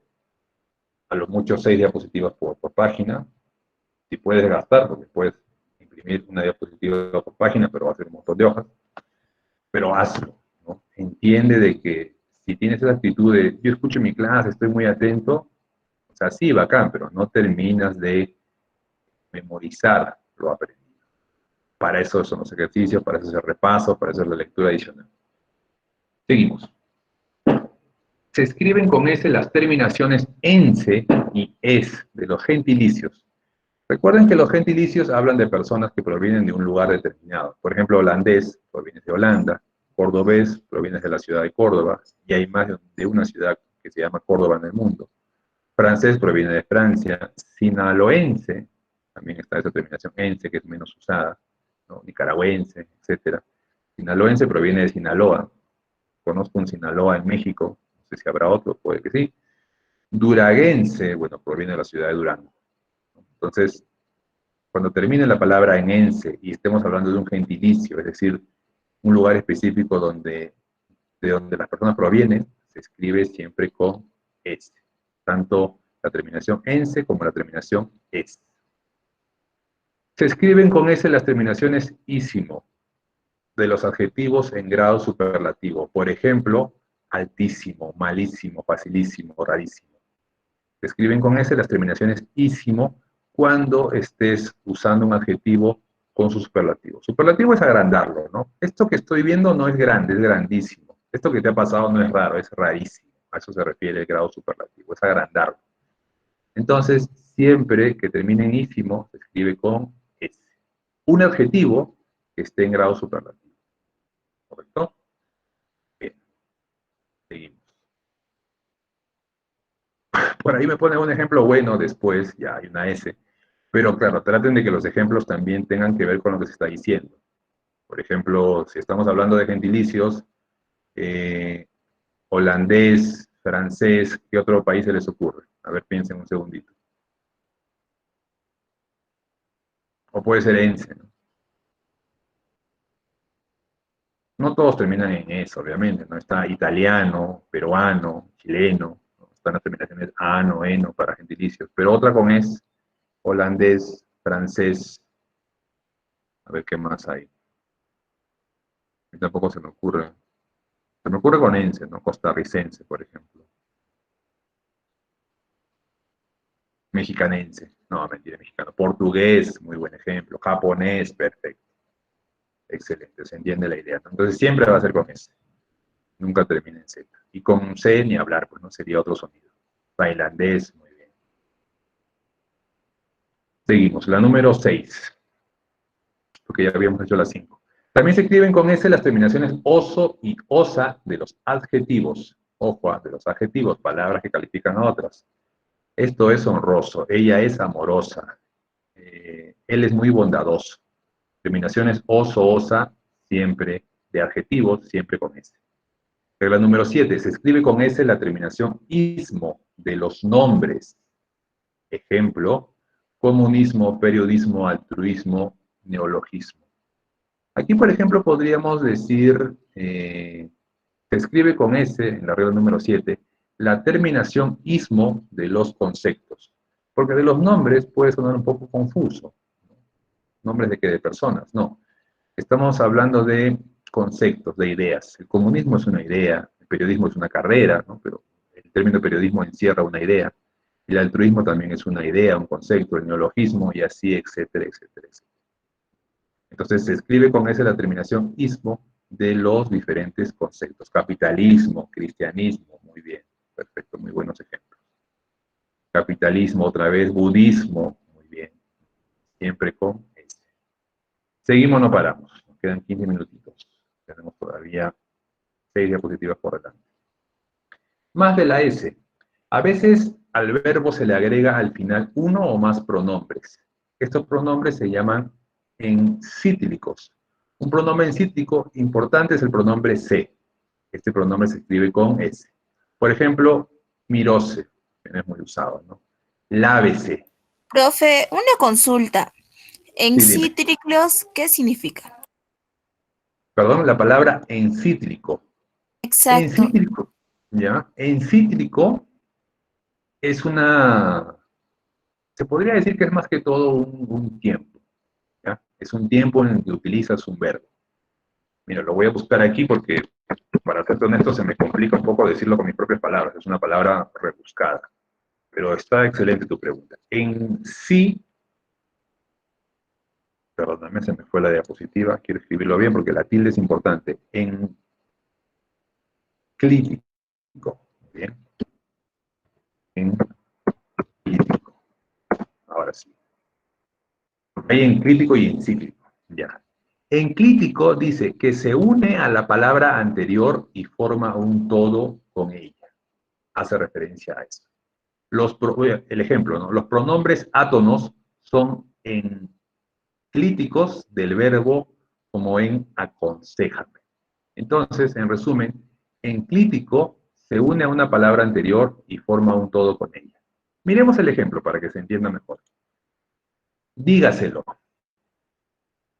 a lo mucho 6 diapositivas por página, si puedes gastar, porque puedes imprimir una diapositiva por página, pero va a ser un montón de hojas, pero hazlo, ¿no? Entiende de que si tienes esa actitud de, yo escucho mi clase, estoy muy atento, o sea, sí, bacán, pero no terminas de memorizar lo aprendido. Para eso son los ejercicios, para eso es el repaso, para eso es la lectura adicional. Seguimos. Se escriben con S las terminaciones ense y es de los gentilicios. Recuerden que los gentilicios hablan de personas que provienen de un lugar determinado. Por ejemplo, holandés proviene de Holanda, cordobés proviene de la ciudad de Córdoba, y hay más de una ciudad que se llama Córdoba en el mundo. Francés proviene de Francia, sinaloense, también está esa terminación ense que es menos usada, ¿no? Nicaragüense, etc. Sinaloense proviene de Sinaloa. Conozco un Sinaloa en México, no sé si habrá otro, puede que sí. Duraguense, bueno, proviene de la ciudad de Durango. Entonces, cuando termine la palabra en ense y estemos hablando de un gentilicio, es decir, un lugar específico de donde las personas provienen, se escribe siempre con S. Tanto la terminación ense como la terminación es. Se escriben con S las terminaciones ísimo de los adjetivos en grado superlativo. Por ejemplo, altísimo, malísimo, facilísimo, rarísimo. Se escriben con S las terminaciones ísimo cuando estés usando un adjetivo con su superlativo. Superlativo es agrandarlo, ¿no? Esto que estoy viendo no es grande, es grandísimo. Esto que te ha pasado no es raro, es rarísimo. A eso se refiere el grado superlativo, es agrandarlo. Entonces, siempre que termine en ísimo, se escribe con S. Un adjetivo que esté en grado superlativo. ¿Correcto? Bien. Seguimos. Por ahí me pone un ejemplo bueno después, ya hay una S. Pero claro, traten de que los ejemplos también tengan que ver con lo que se está diciendo. Por ejemplo, si estamos hablando de gentilicios, holandés, francés, ¿qué otro país se les ocurre? A ver, piensen un segundito. O puede ser ense, ¿no? No todos terminan en eso, obviamente, ¿no? Está italiano, peruano, chileno, ¿no? Están las terminaciones ano, eno para gentilicios, pero otra con es holandés, francés, a ver qué más hay. Y tampoco se me ocurre. Se me ocurre con ense, ¿no? Costarricense, por ejemplo. Mexicanense. No, mentira, mexicano. Portugués, muy buen ejemplo. Japonés, perfecto. Excelente, se entiende la idea, ¿no? Entonces siempre va a ser con S. Nunca termina en Z. Y con C ni hablar, pues no sería otro sonido. Tailandés, muy bien. Seguimos, la número 6. Porque ya habíamos hecho la 5. También se escriben con S las terminaciones oso y osa de los adjetivos. Ojo, de los adjetivos, palabras que califican a otras. Esto es honroso, ella es amorosa, él es muy bondadoso. Terminaciones oso, osa, siempre de adjetivos, siempre con S. Regla número 7, se escribe con S la terminación ismo de los nombres. Ejemplo, comunismo, periodismo, altruismo, neologismo. Aquí, por ejemplo, podríamos decir, se escribe con S, en la regla número 7, la terminación ismo de los conceptos. Porque de los nombres puede sonar un poco confuso. ¿Nombres de qué? De personas, no. Estamos hablando de conceptos, de ideas. El comunismo es una idea, el periodismo es una carrera, ¿no? Pero el término periodismo encierra una idea. El altruismo también es una idea, un concepto, el neologismo y así, etcétera, etcétera, etcétera. Entonces se escribe con ese la terminación ismo de los diferentes conceptos. Capitalismo, cristianismo, muy bien, perfecto, muy buenos ejemplos. Capitalismo, otra vez, budismo, muy bien, siempre con S. Seguimos, no paramos, nos quedan 15 minutitos. Tenemos todavía 6 diapositivas por delante. Más de la S. A veces al verbo se le agrega al final uno o más pronombres. Estos pronombres se llaman encíclicos. Un pronombre encíclico importante es el pronombre se. Este pronombre se escribe con S. Por ejemplo, miróse, que no es muy usado, ¿no? Lávese. Profe, una consulta. Sí, dime. ¿Encíclicos qué significa? Perdón, la palabra encíclico. Exacto. Encíclico, ¿ya? Encíclico es una... Se podría decir que es más que todo un tiempo, ¿ya? Es un tiempo en el que utilizas un verbo. Mira, lo voy a buscar aquí porque, para ser honesto, se me complica un poco decirlo con mis propias palabras. Es una palabra rebuscada. Pero está excelente tu pregunta. En sí, perdóname, se me fue la diapositiva, quiero escribirlo bien porque la tilde es importante. En clínico, ¿bien? En clínico. Ahora sí. Hay enclítico y encíclico, ya. Enclítico dice que se une a la palabra anterior y forma un todo con ella. Hace referencia a eso. El ejemplo, ¿no? Los pronombres átonos son enclíticos del verbo como en aconsejame. Entonces, en resumen, enclítico se une a una palabra anterior y forma un todo con ella. Miremos el ejemplo para que se entienda mejor. Dígaselo.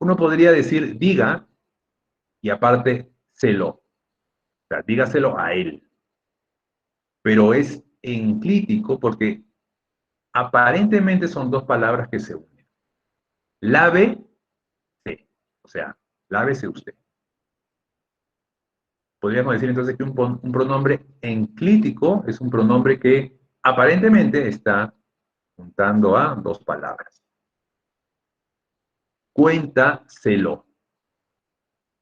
Uno podría decir diga y aparte celo. O sea, dígaselo a él. Pero es enclítico porque aparentemente son dos palabras que se unen. Lávese, o sea, lávese usted. Podríamos decir entonces que un pronombre enclítico es un pronombre que aparentemente está juntando a dos palabras. Cuéntaselo.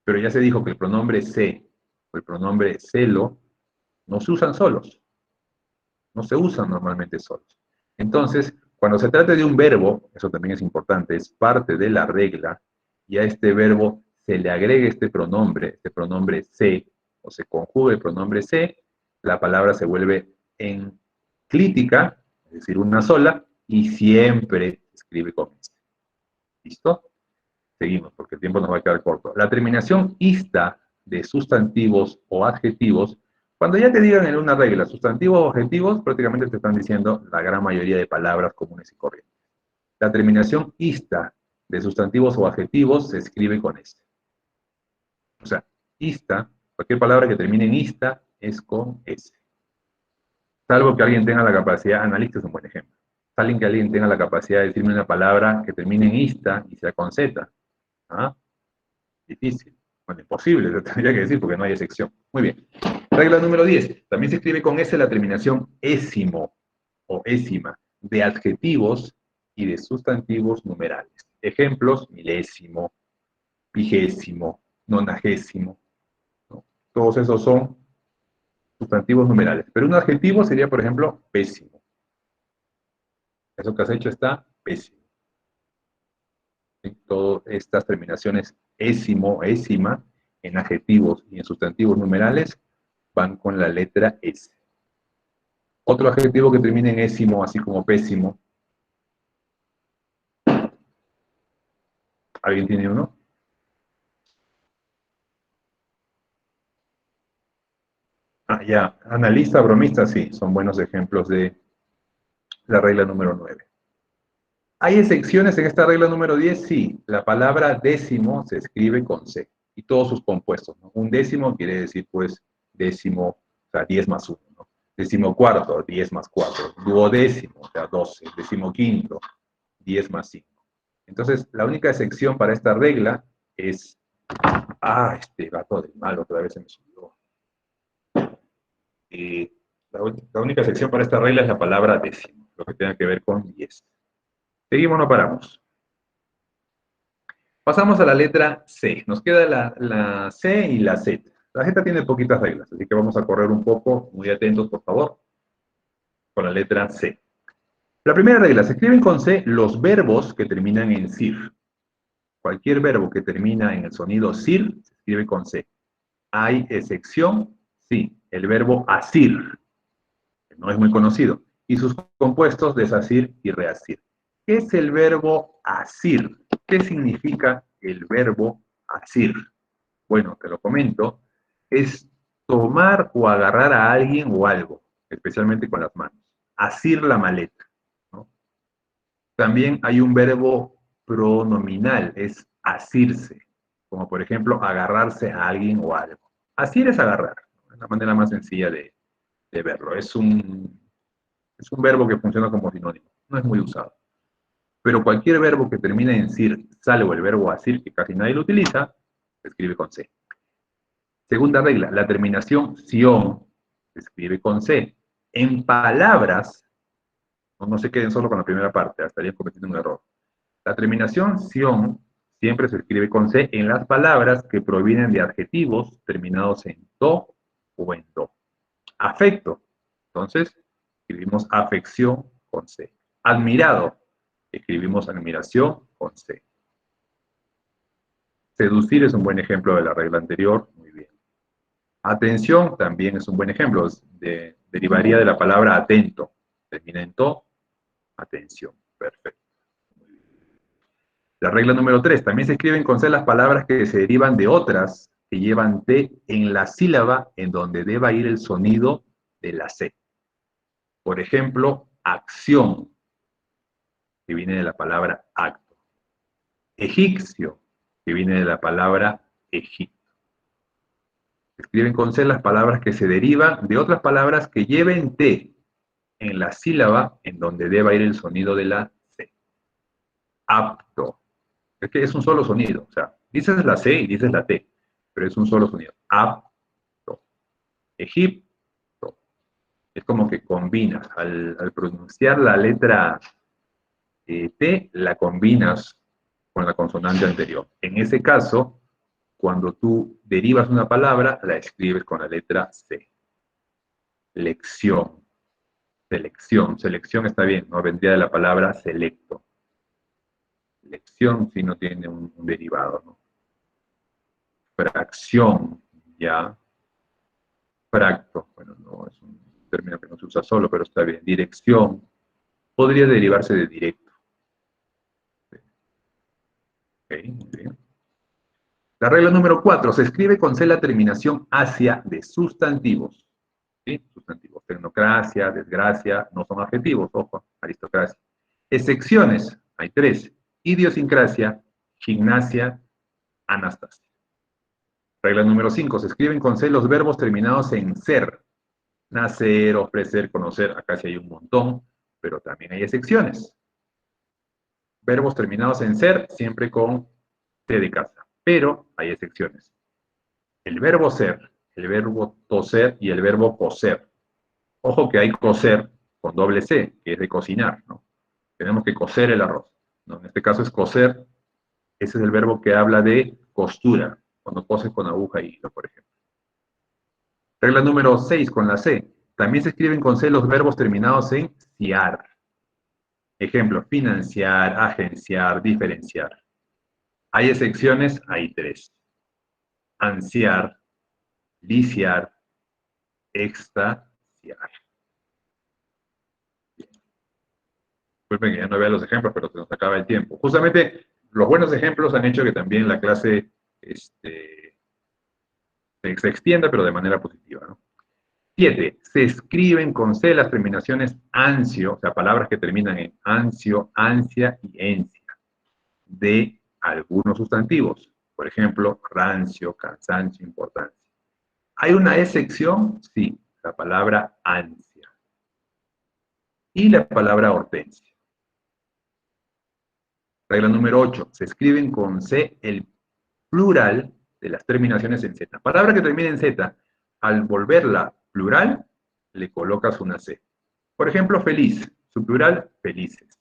Pero ya se dijo que el pronombre se o el pronombre celo no se usan solos. No se usan normalmente solos. Entonces, cuando se trata de un verbo, eso también es importante, es parte de la regla, y a este verbo se le agrega este pronombre se, o se conjuga el pronombre se, la palabra se vuelve enclítica, es decir, una sola, y siempre se escribe con S. ¿Listo? Seguimos, porque el tiempo nos va a quedar corto. La terminación ista de sustantivos o adjetivos, cuando ya te digan en una regla sustantivos o adjetivos, prácticamente te están diciendo la gran mayoría de palabras comunes y corrientes. La terminación ista de sustantivos o adjetivos se escribe con S. O sea, ista, cualquier palabra que termine en ista es con S. Salvo que alguien tenga la capacidad, analista es un buen ejemplo. Salvo que alguien tenga la capacidad de decirme una palabra que termine en ista y sea con Z. ¿Ah? Difícil. Bueno, imposible, lo tendría que decir porque no hay excepción. Muy bien. Regla número 10. También se escribe con S la terminación ésimo o ésima de adjetivos y de sustantivos numerales. Ejemplos: milésimo, vigésimo, nonagésimo, ¿no? Todos esos son sustantivos numerales. Pero un adjetivo sería, por ejemplo, pésimo. Eso que has hecho está pésimo. ¿Sí? Todas estas terminaciones ésimo, ésima, en adjetivos y en sustantivos numerales, van con la letra S. Otro adjetivo que termine en ésimo, así como pésimo. ¿Alguien tiene uno? Ah, ya. Analista, bromista, sí, son buenos ejemplos de la regla número 9. ¿Hay excepciones en esta regla número 10? Sí. La palabra décimo se escribe con C y todos sus compuestos, ¿no? Un décimo quiere decir, pues, décimo, o sea, 10 más 1, ¿no? Decimocuarto, 10 más 4. Duodécimo, o sea, 12. Decimoquinto, 10 más 5. Entonces, la única excepción para esta regla es Ah, este gato del mal otra vez se me subió. La única sección para esta regla es la palabra décimo, lo que tenga que ver con 10. Seguimos, no paramos. Pasamos a la letra C. Nos queda la C y la Z. La Z tiene poquitas reglas, así que vamos a correr un poco, muy atentos, por favor, con la letra C. La primera regla, se escriben con C los verbos que terminan en CIR. Cualquier verbo que termina en el sonido CIR se escribe con C. ¿Hay excepción? Sí, el verbo asir, que no es muy conocido, y sus compuestos desasir y reasir. ¿Qué es el verbo asir? ¿Qué significa el verbo asir? Bueno, te lo comento, es tomar o agarrar a alguien o algo, especialmente con las manos. Asir la maleta, ¿no? También hay un verbo pronominal, es asirse, como por ejemplo agarrarse a alguien o algo. Asir es agarrar, ¿no? Es la manera más sencilla de verlo. Es un verbo que funciona como sinónimo, no es muy usado. Pero cualquier verbo que termine en sir, salvo el verbo asir, que casi nadie lo utiliza, se escribe con C. Segunda regla, la terminación sion se escribe con C. En palabras, no se queden solo con la primera parte, estarían cometiendo un error. La terminación sion siempre se escribe con C en las palabras que provienen de adjetivos terminados en do o en do. Afecto, entonces escribimos afección con C. Admirado, escribimos admiración con C. Seducir es un buen ejemplo de la regla anterior, muy bien. Atención también es un buen ejemplo, derivaría de la palabra atento. Termina en to, atención, perfecto. La regla número 3, también se escriben con C las palabras que se derivan de otras que llevan T en la sílaba en donde deba ir el sonido de la C. Por ejemplo, acción, que viene de la palabra acto. Egipcio, que viene de la palabra Egipto. Se escriben con C las palabras que se derivan de otras palabras que lleven T en la sílaba en donde deba ir el sonido de la C. Apto. Es que es un solo sonido. O sea, dices la C y dices la T, pero es un solo sonido. Apto. Egipto. Es como que combinas. Al pronunciar la letra T, la combinas con la consonante anterior. En ese caso, cuando tú derivas una palabra, la escribes con la letra C. Lección. Selección. Selección está bien, no vendría de la palabra selecto. Lección si no tiene un derivado, ¿no? Fracción, ya. Fracto, bueno, no es un término que no se usa solo, pero está bien. Dirección podría derivarse de directo. Ok, muy bien. La regla número 4, se escribe con C la terminación hacia de sustantivos. ¿Sí? Sustantivos. Tecnocracia, desgracia, no son adjetivos, ojo, aristocracia. Excepciones, hay 3. Idiosincrasia, gimnasia, anastasia. Regla número 5, se escriben con C los verbos terminados en ser. Nacer, ofrecer, conocer, acá sí hay un montón, pero también hay excepciones. Verbos terminados en ser, siempre con C de casa, pero hay excepciones. El verbo ser, el verbo toser y el verbo coser. Ojo que hay coser con doble C, que es de cocinar, ¿no? Tenemos que cocer el arroz, ¿no? En este caso es coser, ese es el verbo que habla de costura, cuando coses con aguja y hilo, por ejemplo. Regla número 6, con la C. También se escriben con C los verbos terminados en ciar. Ejemplo, financiar, agenciar, diferenciar. ¿Hay excepciones? Hay 3. Ansiar, liciar, extasiar. Disculpen que ya no vea los ejemplos, pero se nos acaba el tiempo. Justamente, los buenos ejemplos han hecho que también la clase se extienda, pero de manera positiva, ¿no? 7. Se escriben con C las terminaciones ansio, o sea, palabras que terminan en ansio, ansia y encia, de algunos sustantivos. Por ejemplo, rancio, cansancio, importancia. ¿Hay una excepción? Sí, la palabra ansia. Y la palabra hortensia. Regla número 8. Se escriben con C el plural de las terminaciones en Z. Palabra que termina en Z, al volverla plural, le colocas una C. Por ejemplo, feliz, su plural, felices.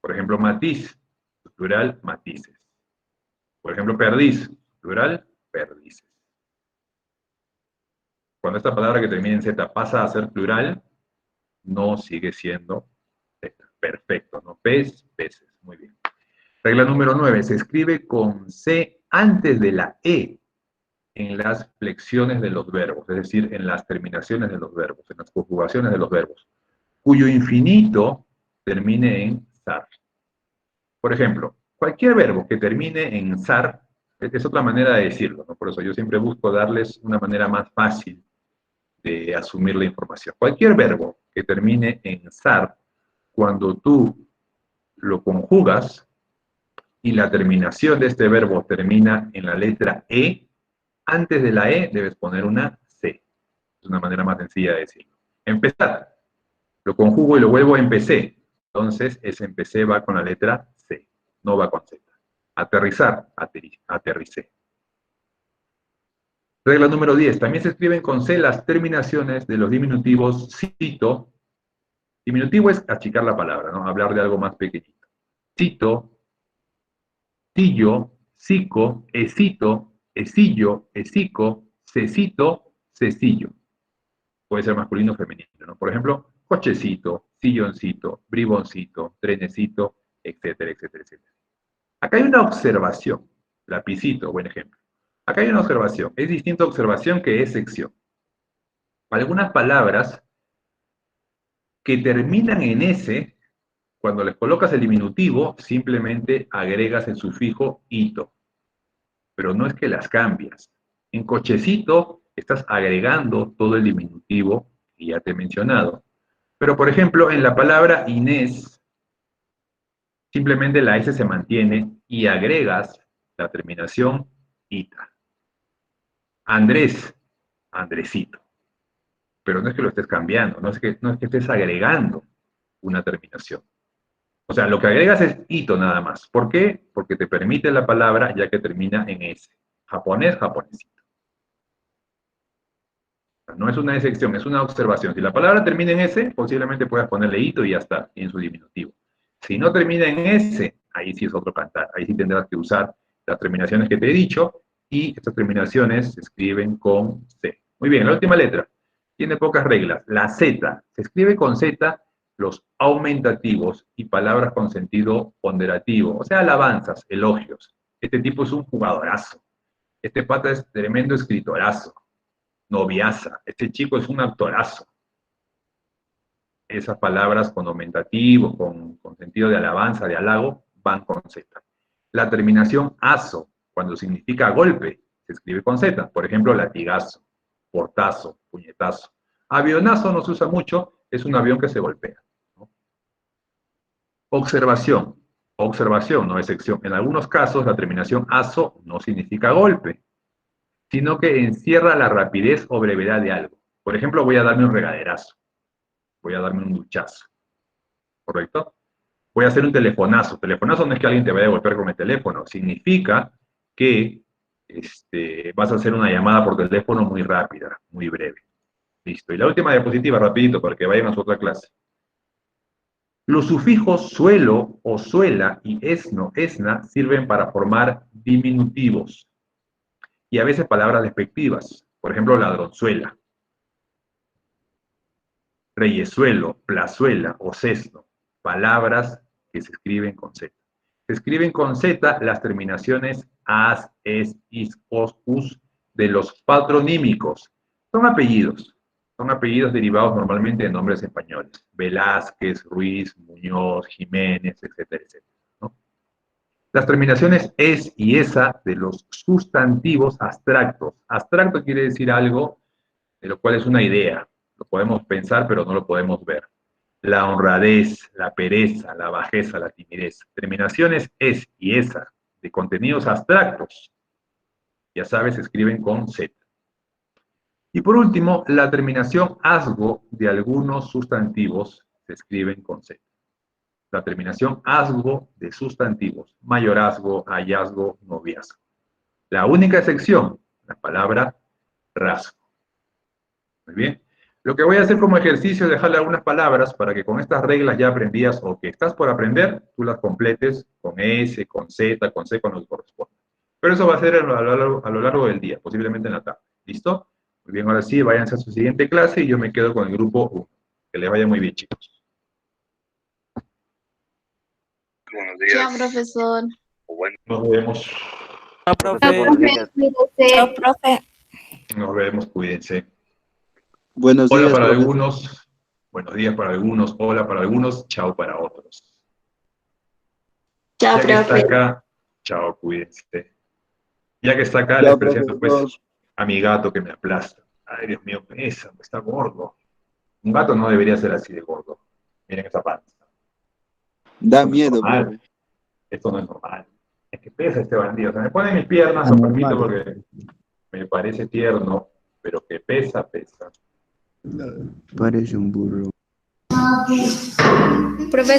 Por ejemplo, matiz, su plural, matices. Por ejemplo, perdiz, su plural, perdices. Cuando esta palabra que termina en Z pasa a ser plural, no sigue siendo Z. Perfecto, ¿no? Pez, peces. Muy bien. Regla número 9. Se escribe con C antes de la E en las flexiones de los verbos, es decir, en las terminaciones de los verbos, en las conjugaciones de los verbos, cuyo infinito termine en zar. Por ejemplo, cualquier verbo que termine en zar, es otra manera de decirlo, ¿no? Por eso yo siempre busco darles una manera más fácil de asumir la información. Cualquier verbo que termine en zar, cuando tú lo conjugas y la terminación de este verbo termina en la letra E, antes de la E debes poner una C. Es una manera más sencilla de decirlo. Empezar. Lo conjugo y lo vuelvo a empecé. Entonces, ese empecé va con la letra C, no va con Z. Aterrizar, aterricé. Regla número 10. También se escriben con C las terminaciones de los diminutivos cito. Diminutivo es achicar la palabra, ¿no? Hablar de algo más pequeñito. Cito, cillo, cico, esito, esillo, esico, cecito, cecillo. Puede ser masculino o femenino, ¿no? Por ejemplo, cochecito, silloncito, briboncito, trenecito, etcétera, etcétera, etcétera. Acá hay una observación. Lapicito, buen ejemplo. Acá hay una observación. Es distinta observación que es sección. Algunas palabras que terminan en S, cuando les colocas el diminutivo, simplemente agregas el sufijo ito. Pero no es que las cambias. En cochecito estás agregando todo el diminutivo que ya te he mencionado. Pero, por ejemplo, en la palabra Inés, simplemente la S se mantiene y agregas la terminación ita. Andrés, Andresito. Pero no es que lo estés cambiando, no es que estés agregando una terminación. O sea, lo que agregas es ito nada más. ¿Por qué? Porque te permite la palabra ya que termina en S. Japonés, japonesito. No es una excepción, es una observación. Si la palabra termina en S, posiblemente puedas ponerle ito y ya está, en su diminutivo. Si no termina en S, ahí sí es otro cantar. Ahí sí tendrás que usar las terminaciones que te he dicho y estas terminaciones se escriben con C. Muy bien, la última letra. Tiene pocas reglas. La Z. Se escribe con Z los aumentativos y palabras con sentido ponderativo. O sea, alabanzas, elogios. Este tipo es un jugadorazo. Este pata es tremendo escritorazo. Noviaza. Este chico es un actorazo. Esas palabras con aumentativo, con sentido de alabanza, de halago, van con Z. La terminación azo, cuando significa golpe, se escribe con Z. Por ejemplo, latigazo, portazo, puñetazo. Avionazo no se usa mucho, es un avión que se golpea, ¿no? Observación. Observación, no excepción. En algunos casos, la terminación azo no significa golpe, sino que encierra la rapidez o brevedad de algo. Por ejemplo, voy a darme un regaderazo. Voy a darme un duchazo. ¿Correcto? Voy a hacer un telefonazo. Telefonazo no es que alguien te vaya a golpear con el teléfono. Significa que vas a hacer una llamada por teléfono muy rápida, muy breve. Listo. Y la última diapositiva, rapidito, para que vayan a su otra clase. Los sufijos suelo o suela y esno, esna sirven para formar diminutivos y a veces palabras despectivas. Por ejemplo, ladronzuela, reyesuelo, plazuela o sesno. Palabras que se escriben con Z. Se escriben con Z las terminaciones as, es, is, os, us de los patronímicos. Son apellidos derivados normalmente de nombres españoles. Velázquez, Ruiz, Muñoz, Jiménez, etcétera, etcétera, ¿no? Las terminaciones es y esa de los sustantivos abstractos. Abstracto quiere decir algo de lo cual es una idea. Lo podemos pensar, pero no lo podemos ver. La honradez, la pereza, la bajeza, la timidez. Terminaciones es y esa de contenidos abstractos. Ya sabes, se escriben con Z. Y por último, la terminación asgo de algunos sustantivos se escriben con Z. La terminación asgo de sustantivos. Mayorazgo, hallazgo, noviazgo. La única excepción, la palabra rasgo. Muy bien. Lo que voy a hacer como ejercicio es dejarle algunas palabras para que con estas reglas ya aprendías o que estás por aprender, tú las completes con S, con Z, con C, con lo que corresponda. Pero eso va a ser a lo largo del día, posiblemente en la tarde. ¿Listo? Muy bien, ahora sí, váyanse a su siguiente clase y yo me quedo con el grupo 1. Que les vaya muy bien, chicos. Buenos días. Chao, profesor. Nos vemos. Chao, profe. Buenos días. Chao, profe. Nos vemos, cuídense. Buenos Hola días, para profesor. algunos, buenos días para algunos, hola para algunos, chao para otros. Chao, Ya que está profe. acá, chao, cuídense. Ya que está acá, Chao, les presento pues profesor. a mi gato que me aplasta. Ay, Dios mío, pesa, está gordo. Un gato no debería ser así de gordo. Miren esa panza. Da Esto no es miedo, normal. profe. Esto no es normal. Es que pesa este bandido. O sea, me pone mis piernas, lo permito Anormal. porque me parece tierno, pero que pesa, pesa. Parece un burro. Profesor.